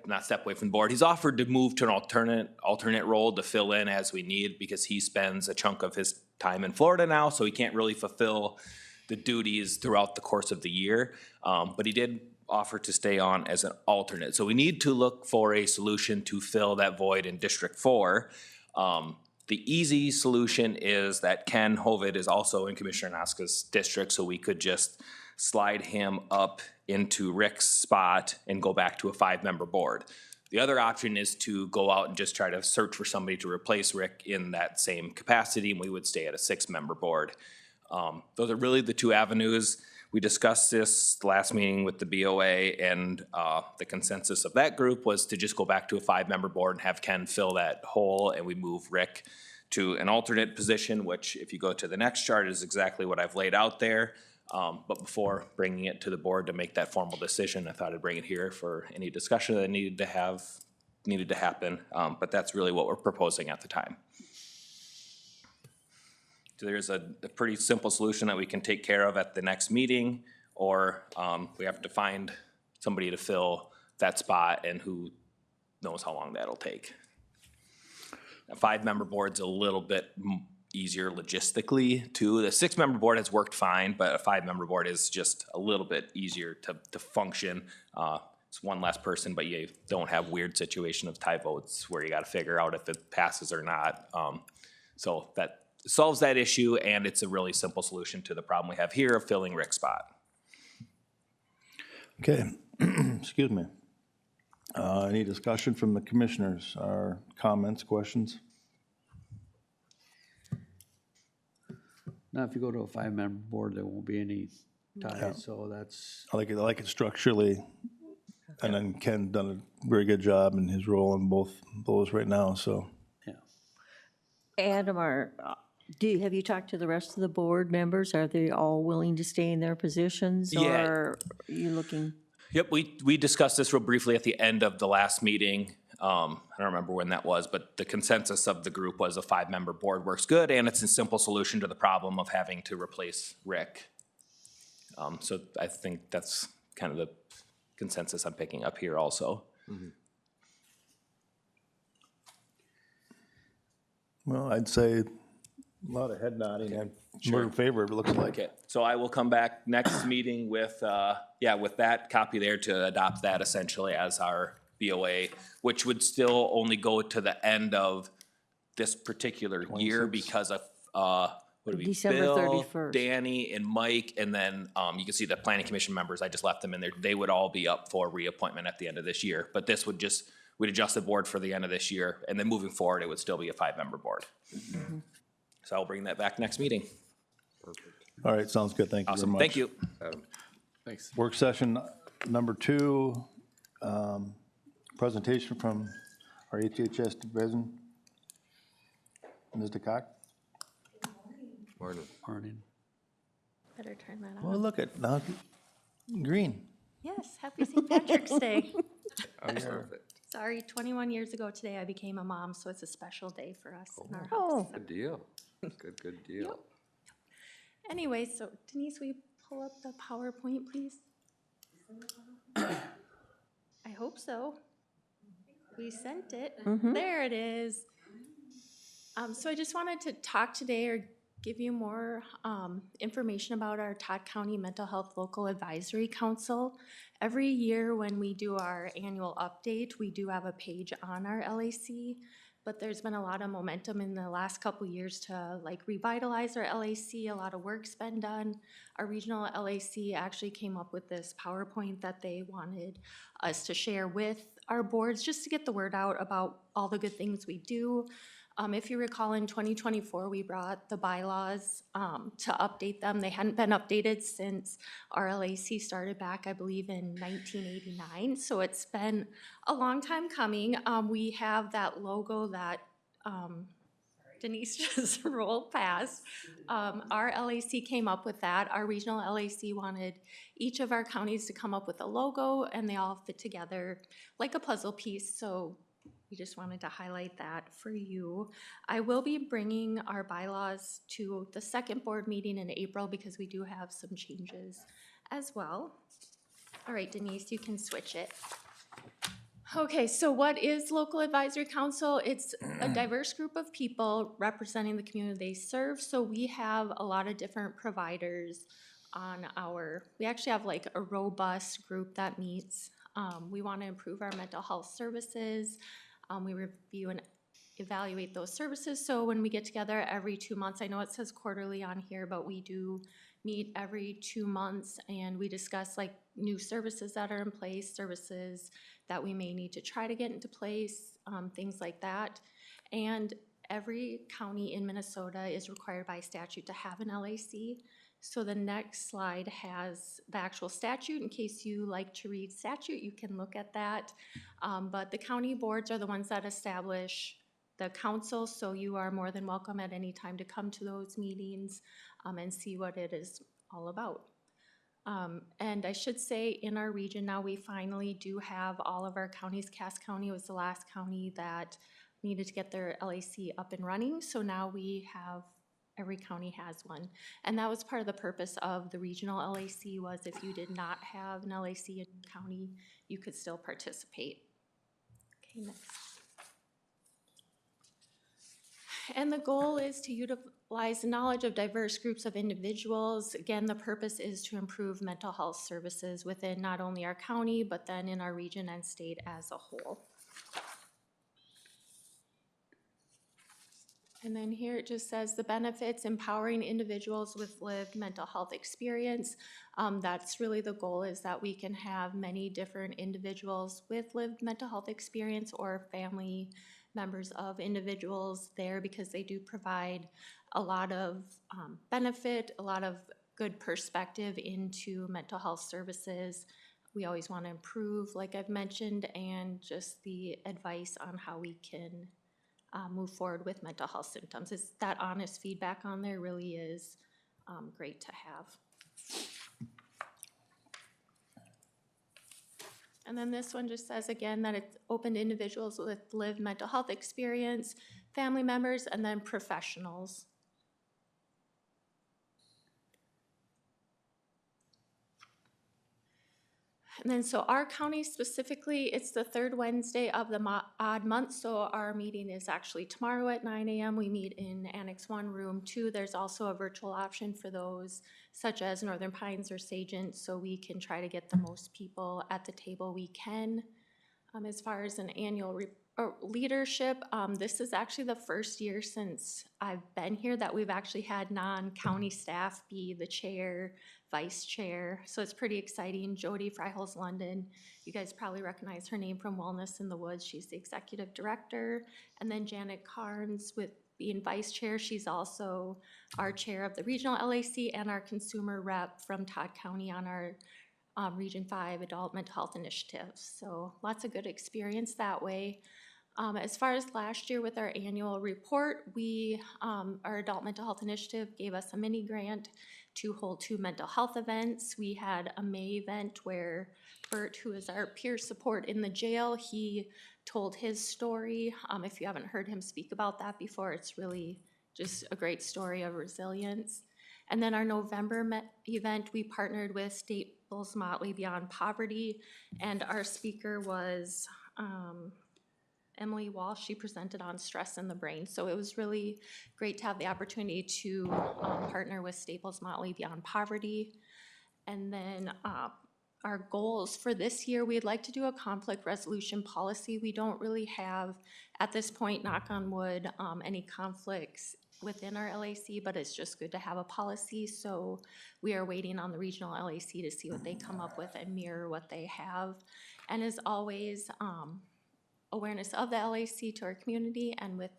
not step away from the board. He's offered to move to an alternate role to fill in as we need, because he spends a chunk of his time in Florida now, so he can't really fulfill the duties throughout the course of the year. But he did offer to stay on as an alternate. So we need to look for a solution to fill that void in District 4. The easy solution is that Ken Hovid is also in Commissioner Noska's district, so we could just slide him up into Rick's spot and go back to a 5-member board. The other option is to go out and just try to search for somebody to replace Rick in that same capacity, and we would stay at a 6-member board. Those are really the two avenues. We discussed this last meeting with the BOA, and the consensus of that group was to just go back to a 5-member board and have Ken fill that hole, and we move Rick to an alternate position, which if you go to the next chart is exactly what I've laid out there. But before bringing it to the board to make that formal decision, I thought I'd bring it here for any discussion that needed to happen. But that's really what we're proposing at the time. So there's a pretty simple solution that we can take care of at the next meeting, or we have to find somebody to fill that spot, and who knows how long that'll take. A 5-member board's a little bit easier logistically too. The 6-member board has worked fine, but a 5-member board is just a little bit easier to function. It's one less person, but you don't have weird situation of tie votes where you gotta figure out if it passes or not. So that solves that issue, and it's a really simple solution to the problem we have here of filling Rick's spot. Okay, excuse me. Any discussion from the commissioners, or comments, questions? Now, if you go to a 5-member board, there won't be any ties, so that's, I like it structurally, and then Ken done a very good job in his role in both those right now, so. yeah. Adam, have you talked to the rest of the board members? Are they all willing to stay in their positions? Yeah. Or are you looking? Yep, we discussed this real briefly at the end of the last meeting. I don't remember when that was, but the consensus of the group was a 5-member board works good, and it's a simple solution to the problem of having to replace Rick. So I think that's kind of the consensus I'm picking up here also. Mm-hmm. Well, I'd say a lot of head nodding, and we're in favor, it looks like. Okay, so I will come back next meeting with, with that copy there to adopt that essentially as our BOA, which would still only go to the end of this particular year because of, what do we, December Bill, 31st. Danny, and Mike, and then you can see the planning commission members, I just left them in there. They would all be up for reappointment at the end of this year, but this would just, we'd adjust the board for the end of this year, and then moving forward, it would still be a 5-member board. Mm-hmm. So I'll bring that back next meeting. All right, sounds good, thank you very Awesome, much. thank you. Thanks. Work session number 2, presentation from our HHS division. Mr. Cock? Morning. Morning. Better turn that Well, on. look at, now, green. Yes, happy St. Patrick's Day. Oh, perfect. Sorry, 21 years ago today I became a mom, so it's a special day for us in our house. Oh, Good deal. Good deal. Anyway, so Denise, will you pull up the PowerPoint, please? I hope so. We sent it. There it is. So I just wanted to talk today or give you more information about our Todd County Mental Health Local Advisory Council. Every year when we do our annual update, we do have a page on our LAC, but there's been a lot of momentum in the last couple years to like revitalize our LAC. A lot of work's been done. Our regional LAC actually came up with this PowerPoint that they wanted us to share with our boards just to get the word out about all the good things we do. If you recall, in 2024, we brought the bylaws to update them. They hadn't been updated since our LAC started back, I believe, in 1989. So it's been a long time coming. We have that logo that Denise just rolled past. Our LAC came up with that. Our regional LAC wanted each of our counties to come up with a logo, and they all fit together like a puzzle piece. So we just wanted to highlight that for you. I will be bringing our bylaws to the second board meeting in April because we do have some changes as well. All right, Denise, you can switch it. Okay, so what is Local Advisory Council? It's a diverse group of people representing the community they serve. So we have a lot of different providers on we actually have like a robust group that meets. We want to improve our mental health services. We review and evaluate those services. So when we get together every 2 months, I know it says quarterly on here, but we do meet every 2 months and we discuss like new services that are in place, services that we may need to try to get into place, things like that. And every county in Minnesota is required by statute to have an LAC. So the next slide has the actual statute. In case you like to read statute, you can look at that. But the county boards are the ones that establish the council, so you are more than welcome at any time to come to those meetings and see what it is all about. And I should say in our region now, we finally do have all of our counties. Cass County was the last county that needed to get their LAC up and running. So now every county has one. And that was part of the purpose of the regional LAC was if you did not have an LAC in your county, you could still participate. Okay, next. And the goal is to utilize the knowledge of diverse groups of individuals. Again, the purpose is to improve mental health services within not only our county, but then in our region and state as a whole. And then here it just says the benefits, empowering individuals with lived mental health experience. That's really the goal, is that we can have many different individuals with lived mental health experience or family members of individuals there, because they do provide a lot of benefit, a lot of good perspective into mental health services. We always want to improve, like I've mentioned, and just the advice on how we can move forward with mental health symptoms. It's that honest feedback on there really is great to have. And then this one just says again that it's open to individuals with lived mental health experience, family members, and then professionals. And then so our county specifically, it's the third Wednesday of the odd month, so our meeting is actually tomorrow at 9 a.m. We meet in Annex 1, Room 2. There's also a virtual option for those such as Northern Pines or Sagent, so we can try to get the most people at the table we can. As far as an annual leadership, this is actually the first year since I've been here that we've actually had non-county staff be the chair, vice chair, so it's pretty exciting. Jody Freiholz London, you guys probably recognize her name from Wellness in the Woods. She's the executive director. And then Janet Carnes, with being vice chair, she's also our chair of the regional LAC and our consumer rep from Todd County on our Region 5 Adult Mental Health Initiative. So lots of good experience that way. As far as last year with our annual report, our Adult Mental Health Initiative gave us a mini grant to hold 2 mental health events. We had a May event where Bert, who is our peer support in the jail, he told his story. If you haven't heard him speak about that before, it's really just a great story of resilience. And then our November event, we partnered with Staples Motley Beyond Poverty, and our speaker was Emily Walsh. She presented on stress in the brain. So it was really great to have the opportunity to partner with Staples Motley Beyond Poverty. And then our goals for this year, we'd like to do a conflict resolution policy. We don't really have, at this point, knock on wood, any conflicts within our LAC, but it's just good to have a policy. So we are waiting on the regional LAC to see what they come up with and mirror what they have. And as always, awareness of the LAC to our community, and with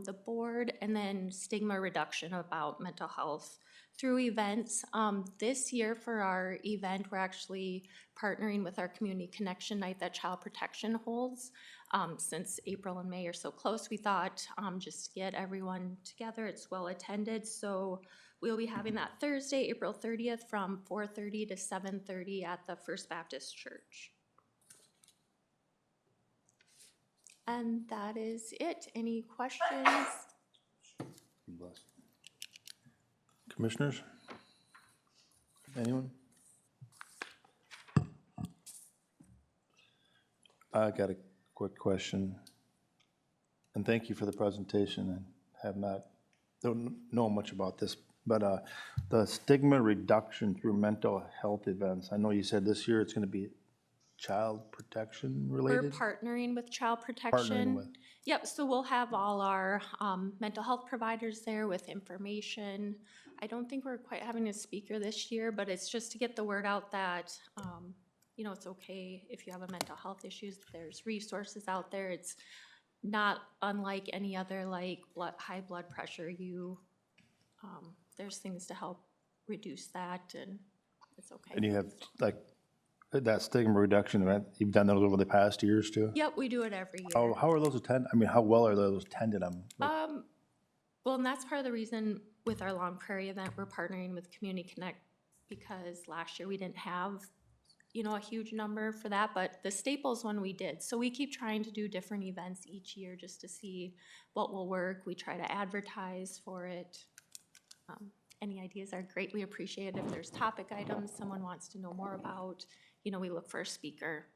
the board, and then stigma reduction about mental health through events. This year for our event, we're actually partnering with our Community Connection Night that Child Protection holds. Since April and May are so close, we thought just to get everyone together, it's well attended. So we'll be having that Thursday, April 30th from 4:30 to 7:30 at the First Baptist Church. And that is it. Any questions? Commissioners? Anyone? I got a quick question. And thank you for the presentation. I don't know much about this, but the stigma reduction through mental health events. I know you said this year it's going to be child protection related? We're partnering with Child Protection. Partnering with. Yep, so we'll have all our mental health providers there with information. I don't think we're quite having a speaker this year, but it's just to get the word out that, you know, it's okay if you have a mental health issues. There's resources out there. It's not unlike any other like high blood pressure. There's things to help reduce that, and it's okay. And you have like that stigma reduction event, you've done those over the past years too? Yep, we do it every year. How are those attended? I mean, how well are those attended? Well, and that's part of the reason with our Long Prairie event, we're partnering with Community Connect, because last year we didn't have, you know, a huge number for that, but the Staples one we did. So we keep trying to do different events each year just to see what will work. We try to advertise for it. Any ideas are greatly appreciated. If there's topic items someone wants to know more about, you know, we look for a speaker.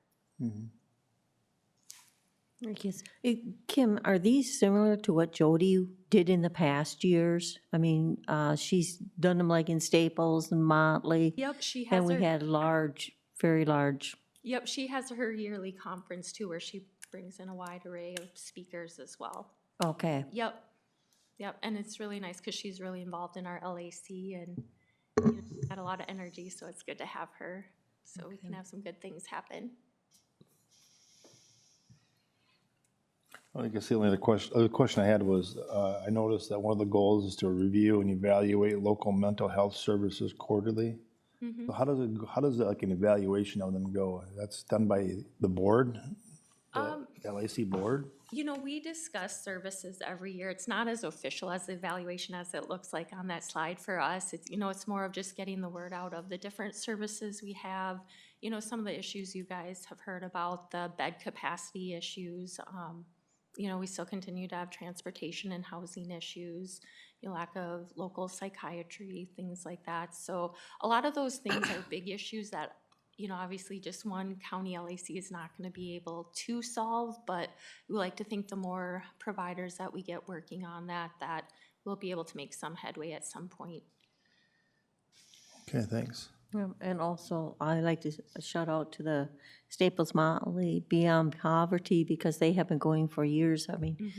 Kim, are these similar to what Jody did in the past years? I mean, she's done them like in Staples and Motley. Yep, she has And we her, had large, very large. yep, she has her yearly conference too, where she brings in a wide array of speakers as well. Okay. Yep, yep, and it's really nice because she's really involved in our LAC and you know, got a lot of energy, so it's good to have her, so we can have some good things happen. I guess the only other question I had was, I noticed that one of the goals is to review and evaluate local mental health services quarterly. So how does like an evaluation of them go? That's done by the board, the LAC board? You know, we discuss services every year. It's not as official as the evaluation as it looks like on that slide for us. It's, you know, it's more of just getting the word out of the different services we have. You know, some of the issues you guys have heard about, the bed capacity issues. You know, we still continue to have transportation and housing issues, you know, lack of local psychiatry, things like that. So a lot of those things are big issues that, you know, obviously just one county LAC is not going to be able to solve, but we like to think the more providers that we get working on that we'll be able to make some headway at some point. Okay, thanks. And also, I like to shout out to the Staples Motley Beyond Poverty, because they have been going for years. I mean,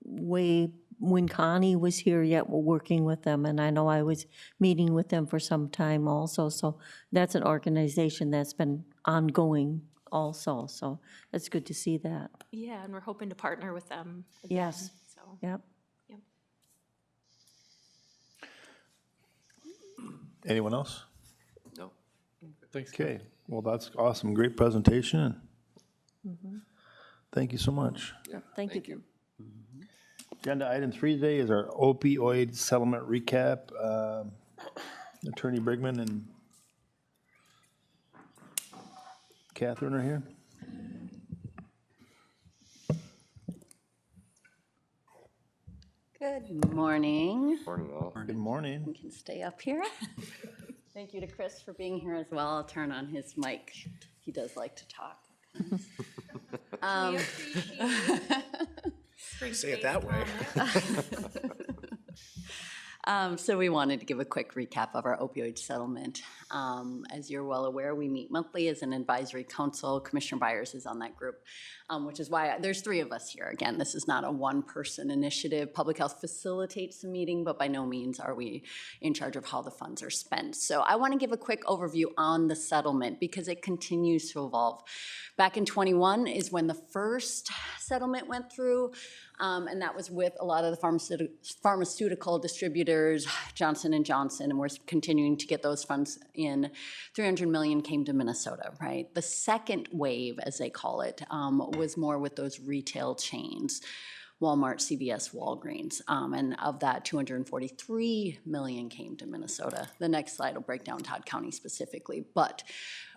way when Connie was here yet, we're working with them, and I know I was meeting with them for some time also. So that's an organization that's been ongoing also. So it's good to see that. Yeah, and we're hoping to partner with them again. Yes. So, Yep. yep. Anyone else? No. Thanks. Okay, well, that's awesome. Great presentation. Thank you so much. Yeah, Thank you. Agenda item 3 today is our opioid settlement recap. Attorney Brigman and Catherine are here. Good morning. Morning, all. Good morning. You can stay up here. Thank you to Chris for being here as well. I'll turn on his mic. He does like to talk. Say it that way. So we wanted to give a quick recap of our opioid settlement. As you're well aware, we meet monthly as an advisory council. Commissioner Byers is on that group, which is why there's 3 of us here. Again, this is not a one-person initiative. Public Health facilitates the meeting, but by no means are we in charge of how the funds are spent. So I want to give a quick overview on the settlement because it continues to evolve. Back in '21 is when the first settlement went through. And that was with a lot of the pharmaceutical distributors, Johnson & Johnson, and we're continuing to get those funds in. $300 million came to Minnesota, right? The second wave, as they call it, was more with those retail chains. Walmart, CVS, Walgreens, and of that, $243 million came to Minnesota. The next slide will break down Todd County specifically, but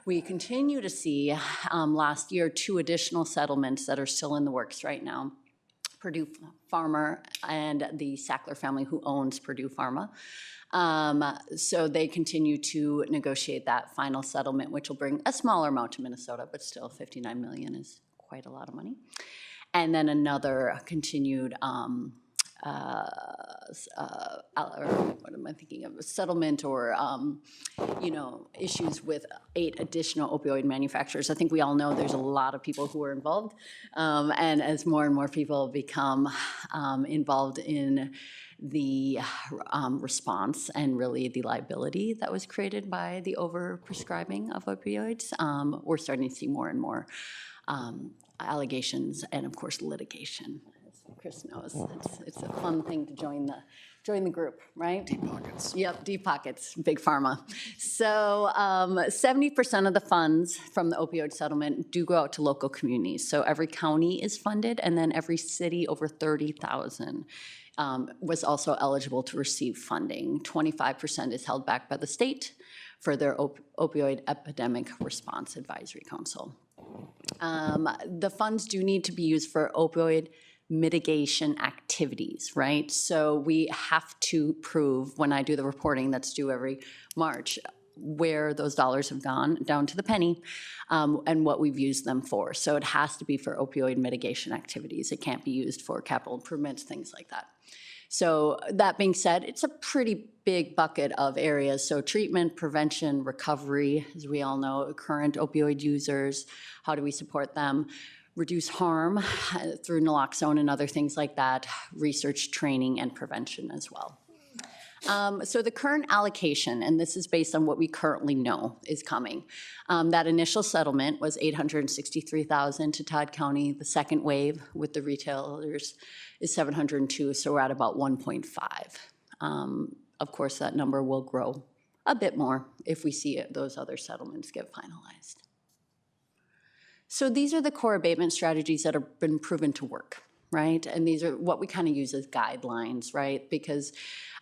we continue to see last year 2 additional settlements that are still in the works right now. Purdue Pharma and the Sackler family who owns Purdue Pharma. So they continue to negotiate that final settlement, which will bring a smaller amount to Minnesota, but still $59 million is quite a lot of money. And then another continued, or what am I thinking of, a settlement or, issues with 8 additional opioid manufacturers. I think we all know there's a lot of people who are involved. And as more and more people become involved in the response and really the liability that was created by the overprescribing of opioids, we're starting to see more and more allegations and of course litigation, as Chris knows. It's a fun thing to join the group, right? Deep pockets. Yep, deep pockets, big pharma. So 70% of the funds from the opioid settlement do go out to local communities. So every county is funded, and then every city over 30,000 was also eligible to receive funding. 25% is held back by the state for their opioid epidemic response advisory council. The funds do need to be used for opioid mitigation activities, right? So we have to prove, when I do the reporting that's due every March, where those dollars have gone down to the penny, and what we've used them for. So it has to be for opioid mitigation activities. It can't be used for capital improvements, things like that. So that being said, it's a pretty big bucket of areas. So treatment, prevention, recovery, as we all know, current opioid users, how do we support them? Reduce harm through naloxone and other things like that, research, training, and prevention as well. So the current allocation, and this is based on what we currently know is coming. That initial settlement was $863,000 to Todd County. The second wave with the retailers is $702,000, so we're at about 1.5. Of course, that number will grow a bit more if we see those other settlements get finalized. So these are the core abatement strategies that have been proven to work, right? And these are what we kind of use as guidelines, right? Because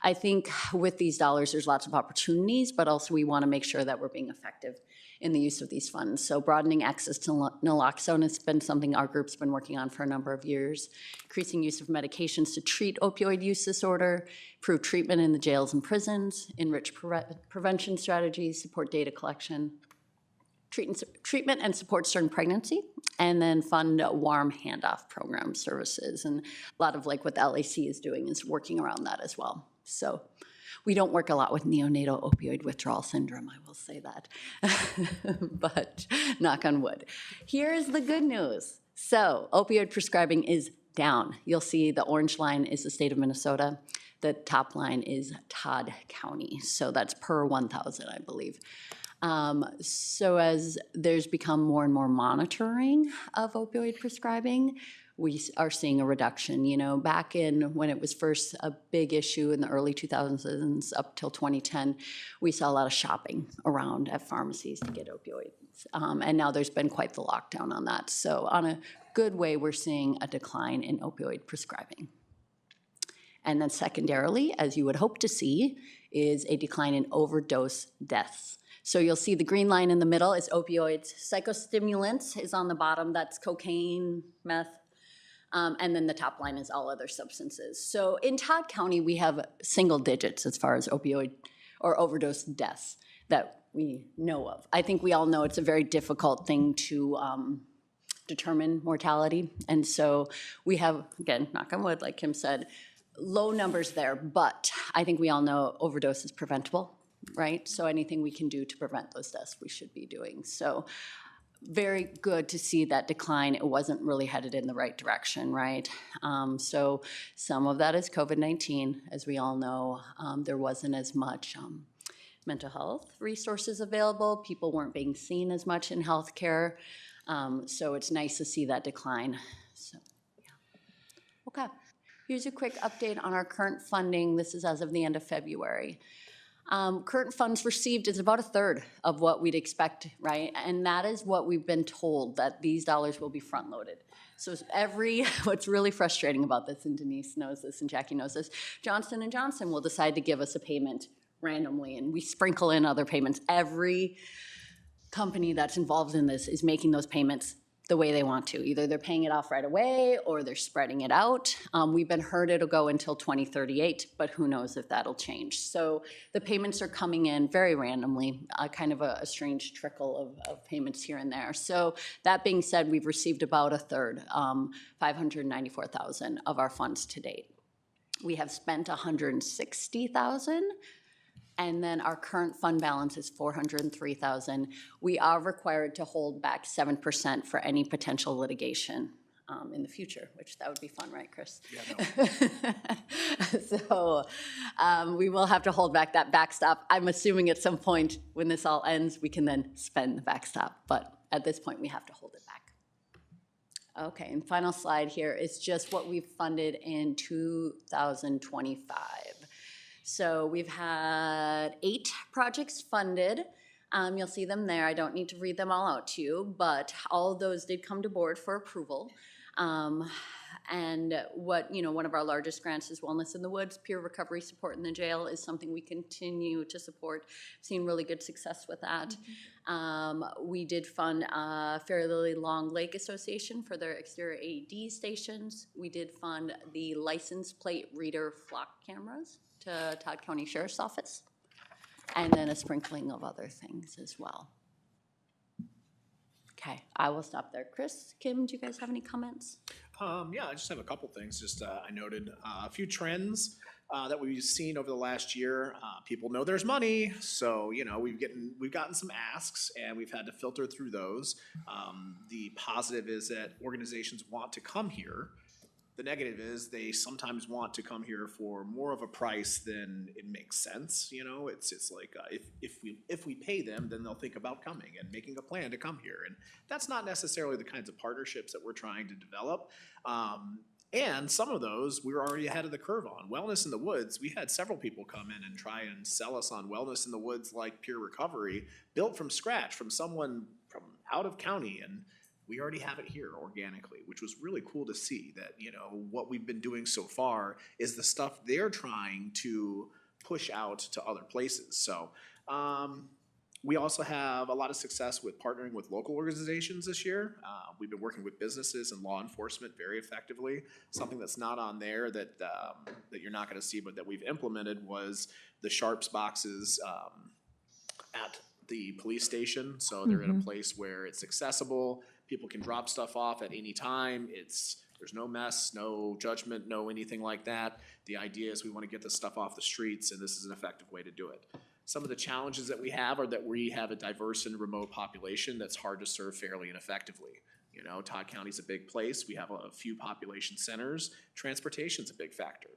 I think with these dollars, there's lots of opportunities, but also we want to make sure that we're being effective in the use of these funds. So broadening access to naloxone has been something our group's been working on for a number of years. Increasing use of medications to treat opioid use disorder, improve treatment in the jails and prisons, enrich prevention strategies, support data collection, treatment and support during pregnancy, and then fund warm handoff program services. And a lot of like what the LAC is doing is working around that as well. So we don't work a lot with neonatal opioid withdrawal syndrome, I will say that, but knock on wood. Here's the good news. So opioid prescribing is down. You'll see the orange line is the state of Minnesota. The top line is Todd County. So that's per 1,000, I believe. So as there's become more and more monitoring of opioid prescribing, we are seeing a reduction. You know, back in when it was first a big issue in the early 2000s up till 2010, we saw a lot of shopping around at pharmacies to get opioids. And now there's been quite the lockdown on that. So on a good way, we're seeing a decline in opioid prescribing. And then secondarily, as you would hope to see, is a decline in overdose deaths. So you'll see the green line in the middle is opioids. Psychostimulants is on the bottom, that's cocaine, meth, and then the top line is all other substances. So in Todd County, we have single digits as far as opioid or overdose deaths that we know of. I think we all know it's a very difficult thing to determine mortality. And so we have, again, knock on wood, like Kim said, low numbers there, but I think we all know overdose is preventable. Right? So anything we can do to prevent those deaths, we should be doing. So very good to see that decline. It wasn't really headed in the right direction, right? So some of that is COVID-19. As we all know, there wasn't as much mental health resources available. People weren't being seen as much in healthcare. So it's nice to see that decline. So, yeah. Okay. Here's a quick update on our current funding. This is as of the end of February. Current funds received is about a third of what we'd expect, right? And that is what we've been told, that these dollars will be front-loaded. So what's really frustrating about this, and Denise knows this and Jackie knows this, Johnson & Johnson will decide to give us a payment randomly, and we sprinkle in other payments. Every company that's involved in this is making those payments the way they want to. Either they're paying it off right away or they're spreading it out. We've been heard it'll go until 2038, but who knows if that'll change. So the payments are coming in very randomly, kind of a strange trickle of payments here and there. So that being said, we've received about a third, $594,000 of our funds to date. We have spent $160,000. And then our current fund balance is $403,000. We are required to hold back 7% for any potential litigation in the future, which that would be fun, right, Chris? Yeah, no. So we will have to hold back that backstop. I'm assuming at some point when this all ends, we can then spend the backstop. But at this point, we have to hold it back. Okay, and final slide here is just what we've funded in 2025. So we've had 8 projects funded. You'll see them there. I don't need to read them all out to you, but all of those did come to board for approval. And one of our largest grants is Wellness in the Woods. Peer recovery support in the jail is something we continue to support. Seen really good success with that. We did fund Fairlily Long Lake Association for their exterior AED stations. We did fund the license plate reader flock cameras to Todd County Sheriff's Office, and then a sprinkling of other things as well. Okay, I will stop there. Chris, Kim, do you guys have any comments? Yeah, I just have a couple things. Just I noted a few trends that we've seen over the last year. People know there's money, so we've gotten some asks, and we've had to filter through those. The positive is that organizations want to come here. The negative is they sometimes want to come here for more of a price than it makes sense. It's like if we pay them, then they'll think about coming and making a plan to come here, and that's not necessarily the kinds of partnerships that we're trying to develop. And some of those we were already ahead of the curve on. Wellness in the Woods, we had several people come in and try and sell us on Wellness in the Woods like peer recovery, built from scratch from someone from out of county, and we already have it here organically, which was really cool to see that, what we've been doing so far is the stuff they're trying to push out to other places. So we also have a lot of success with partnering with local organizations this year. We've been working with businesses and law enforcement very effectively. Something that's not on there that you're not going to see, but that we've implemented was the Sharps boxes at the police station. So they're in a place where it's accessible. People can drop stuff off at any time. There's no mess, no judgment, no anything like that. The idea is we want to get this stuff off the streets, and this is an effective way to do it. Some of the challenges that we have are that we have a diverse and remote population that's hard to serve fairly and effectively. Todd County's a big place. We have a few population centers. Transportation's a big factor.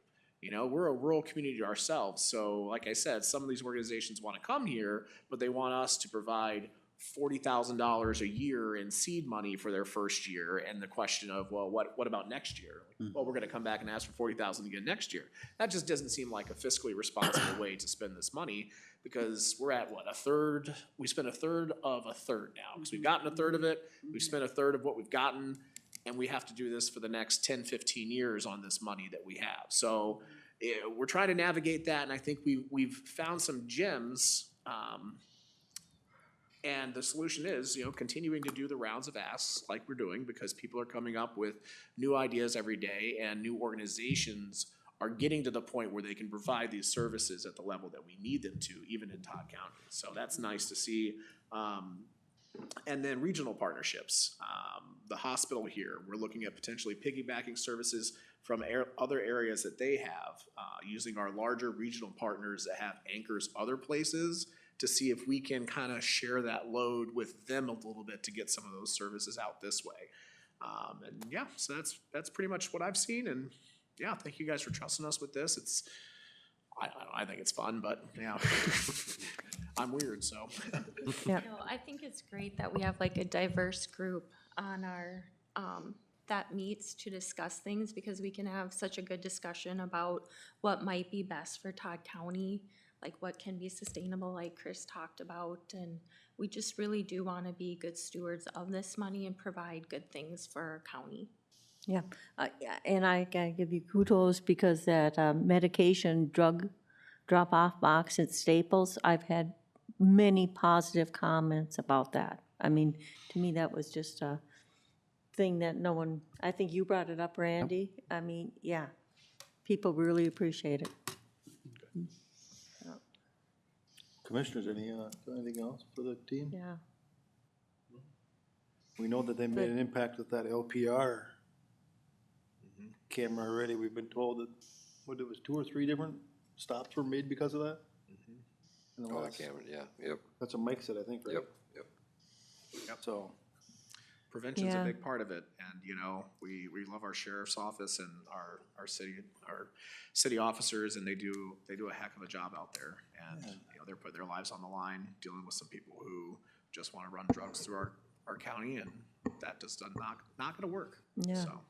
We're a rural community ourselves. So like I said, some of these organizations want to come here, but they want us to provide $40,000 a year in seed money for their first year, and the question of, well, what about next year? Well, we're going to come back and ask for $40,000 again next year. That just doesn't seem like a fiscally responsible way to spend this money, because we're at a third. We spent a third of a third now, because we've gotten a third of it. We've spent a third of what we've gotten, and we have to do this for the next 10, 15 years on this money that we have. So we're trying to navigate that, and I think we've found some gems. And the solution is, continuing to do the rounds of asks like we're doing, because people are coming up with new ideas every day, and new organizations are getting to the point where they can provide these services at the level that we need them to, even in Todd County. So that's nice to see. And then regional partnerships. The hospital here, we're looking at potentially piggybacking services from other areas that they have, using our larger regional partners that have anchors other places, to see if we can kind of share that load with them a little bit to get some of those services out this way. And yeah, so that's pretty much what I've seen. And yeah, thank you guys for trusting us with this. I think it's fun, but yeah, I'm weird, so. No, I think it's great that we have a diverse group on our that meets to discuss things, because we can have such a good discussion about what might be best for Todd County, like what can be sustainable, like Chris talked about. And we just really do want to be good stewards of this money and provide good things for our county. Yeah, yeah, and I gotta give you kudos because that medication drug drop-off box at Staples, I've had many positive comments about that. I mean, to me, that was just a thing that no one, I think you brought it up, Randy. I mean, yeah, people really appreciate it. Commissioners, anything else for the team? Yeah. We know that they made an impact with that LPR camera already. We've been told that, what, it was 2 or 3 different stops were made because of that? In the Oh, the last- camera, yeah, yep, That's what Mike said, I think, right? yep. So, Prevention's a Yeah. big part of it, and, you know, we love our sheriff's office and our city officers, and they do a heck of a job out there. And, you know, they're putting their lives on the line, dealing with some people who just wanna run drugs through our county, and that just not gonna work, Yeah. so.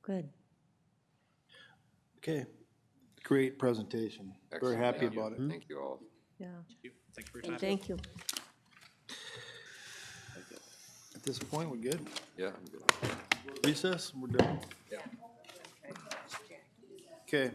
Good. okay, great presentation. Very Excellent, happy thank you. about it. Thank you all. Yeah, Thank you for your time. thank you. At this point, we're good. Yeah, I'm good. Recess, we're done. Okay.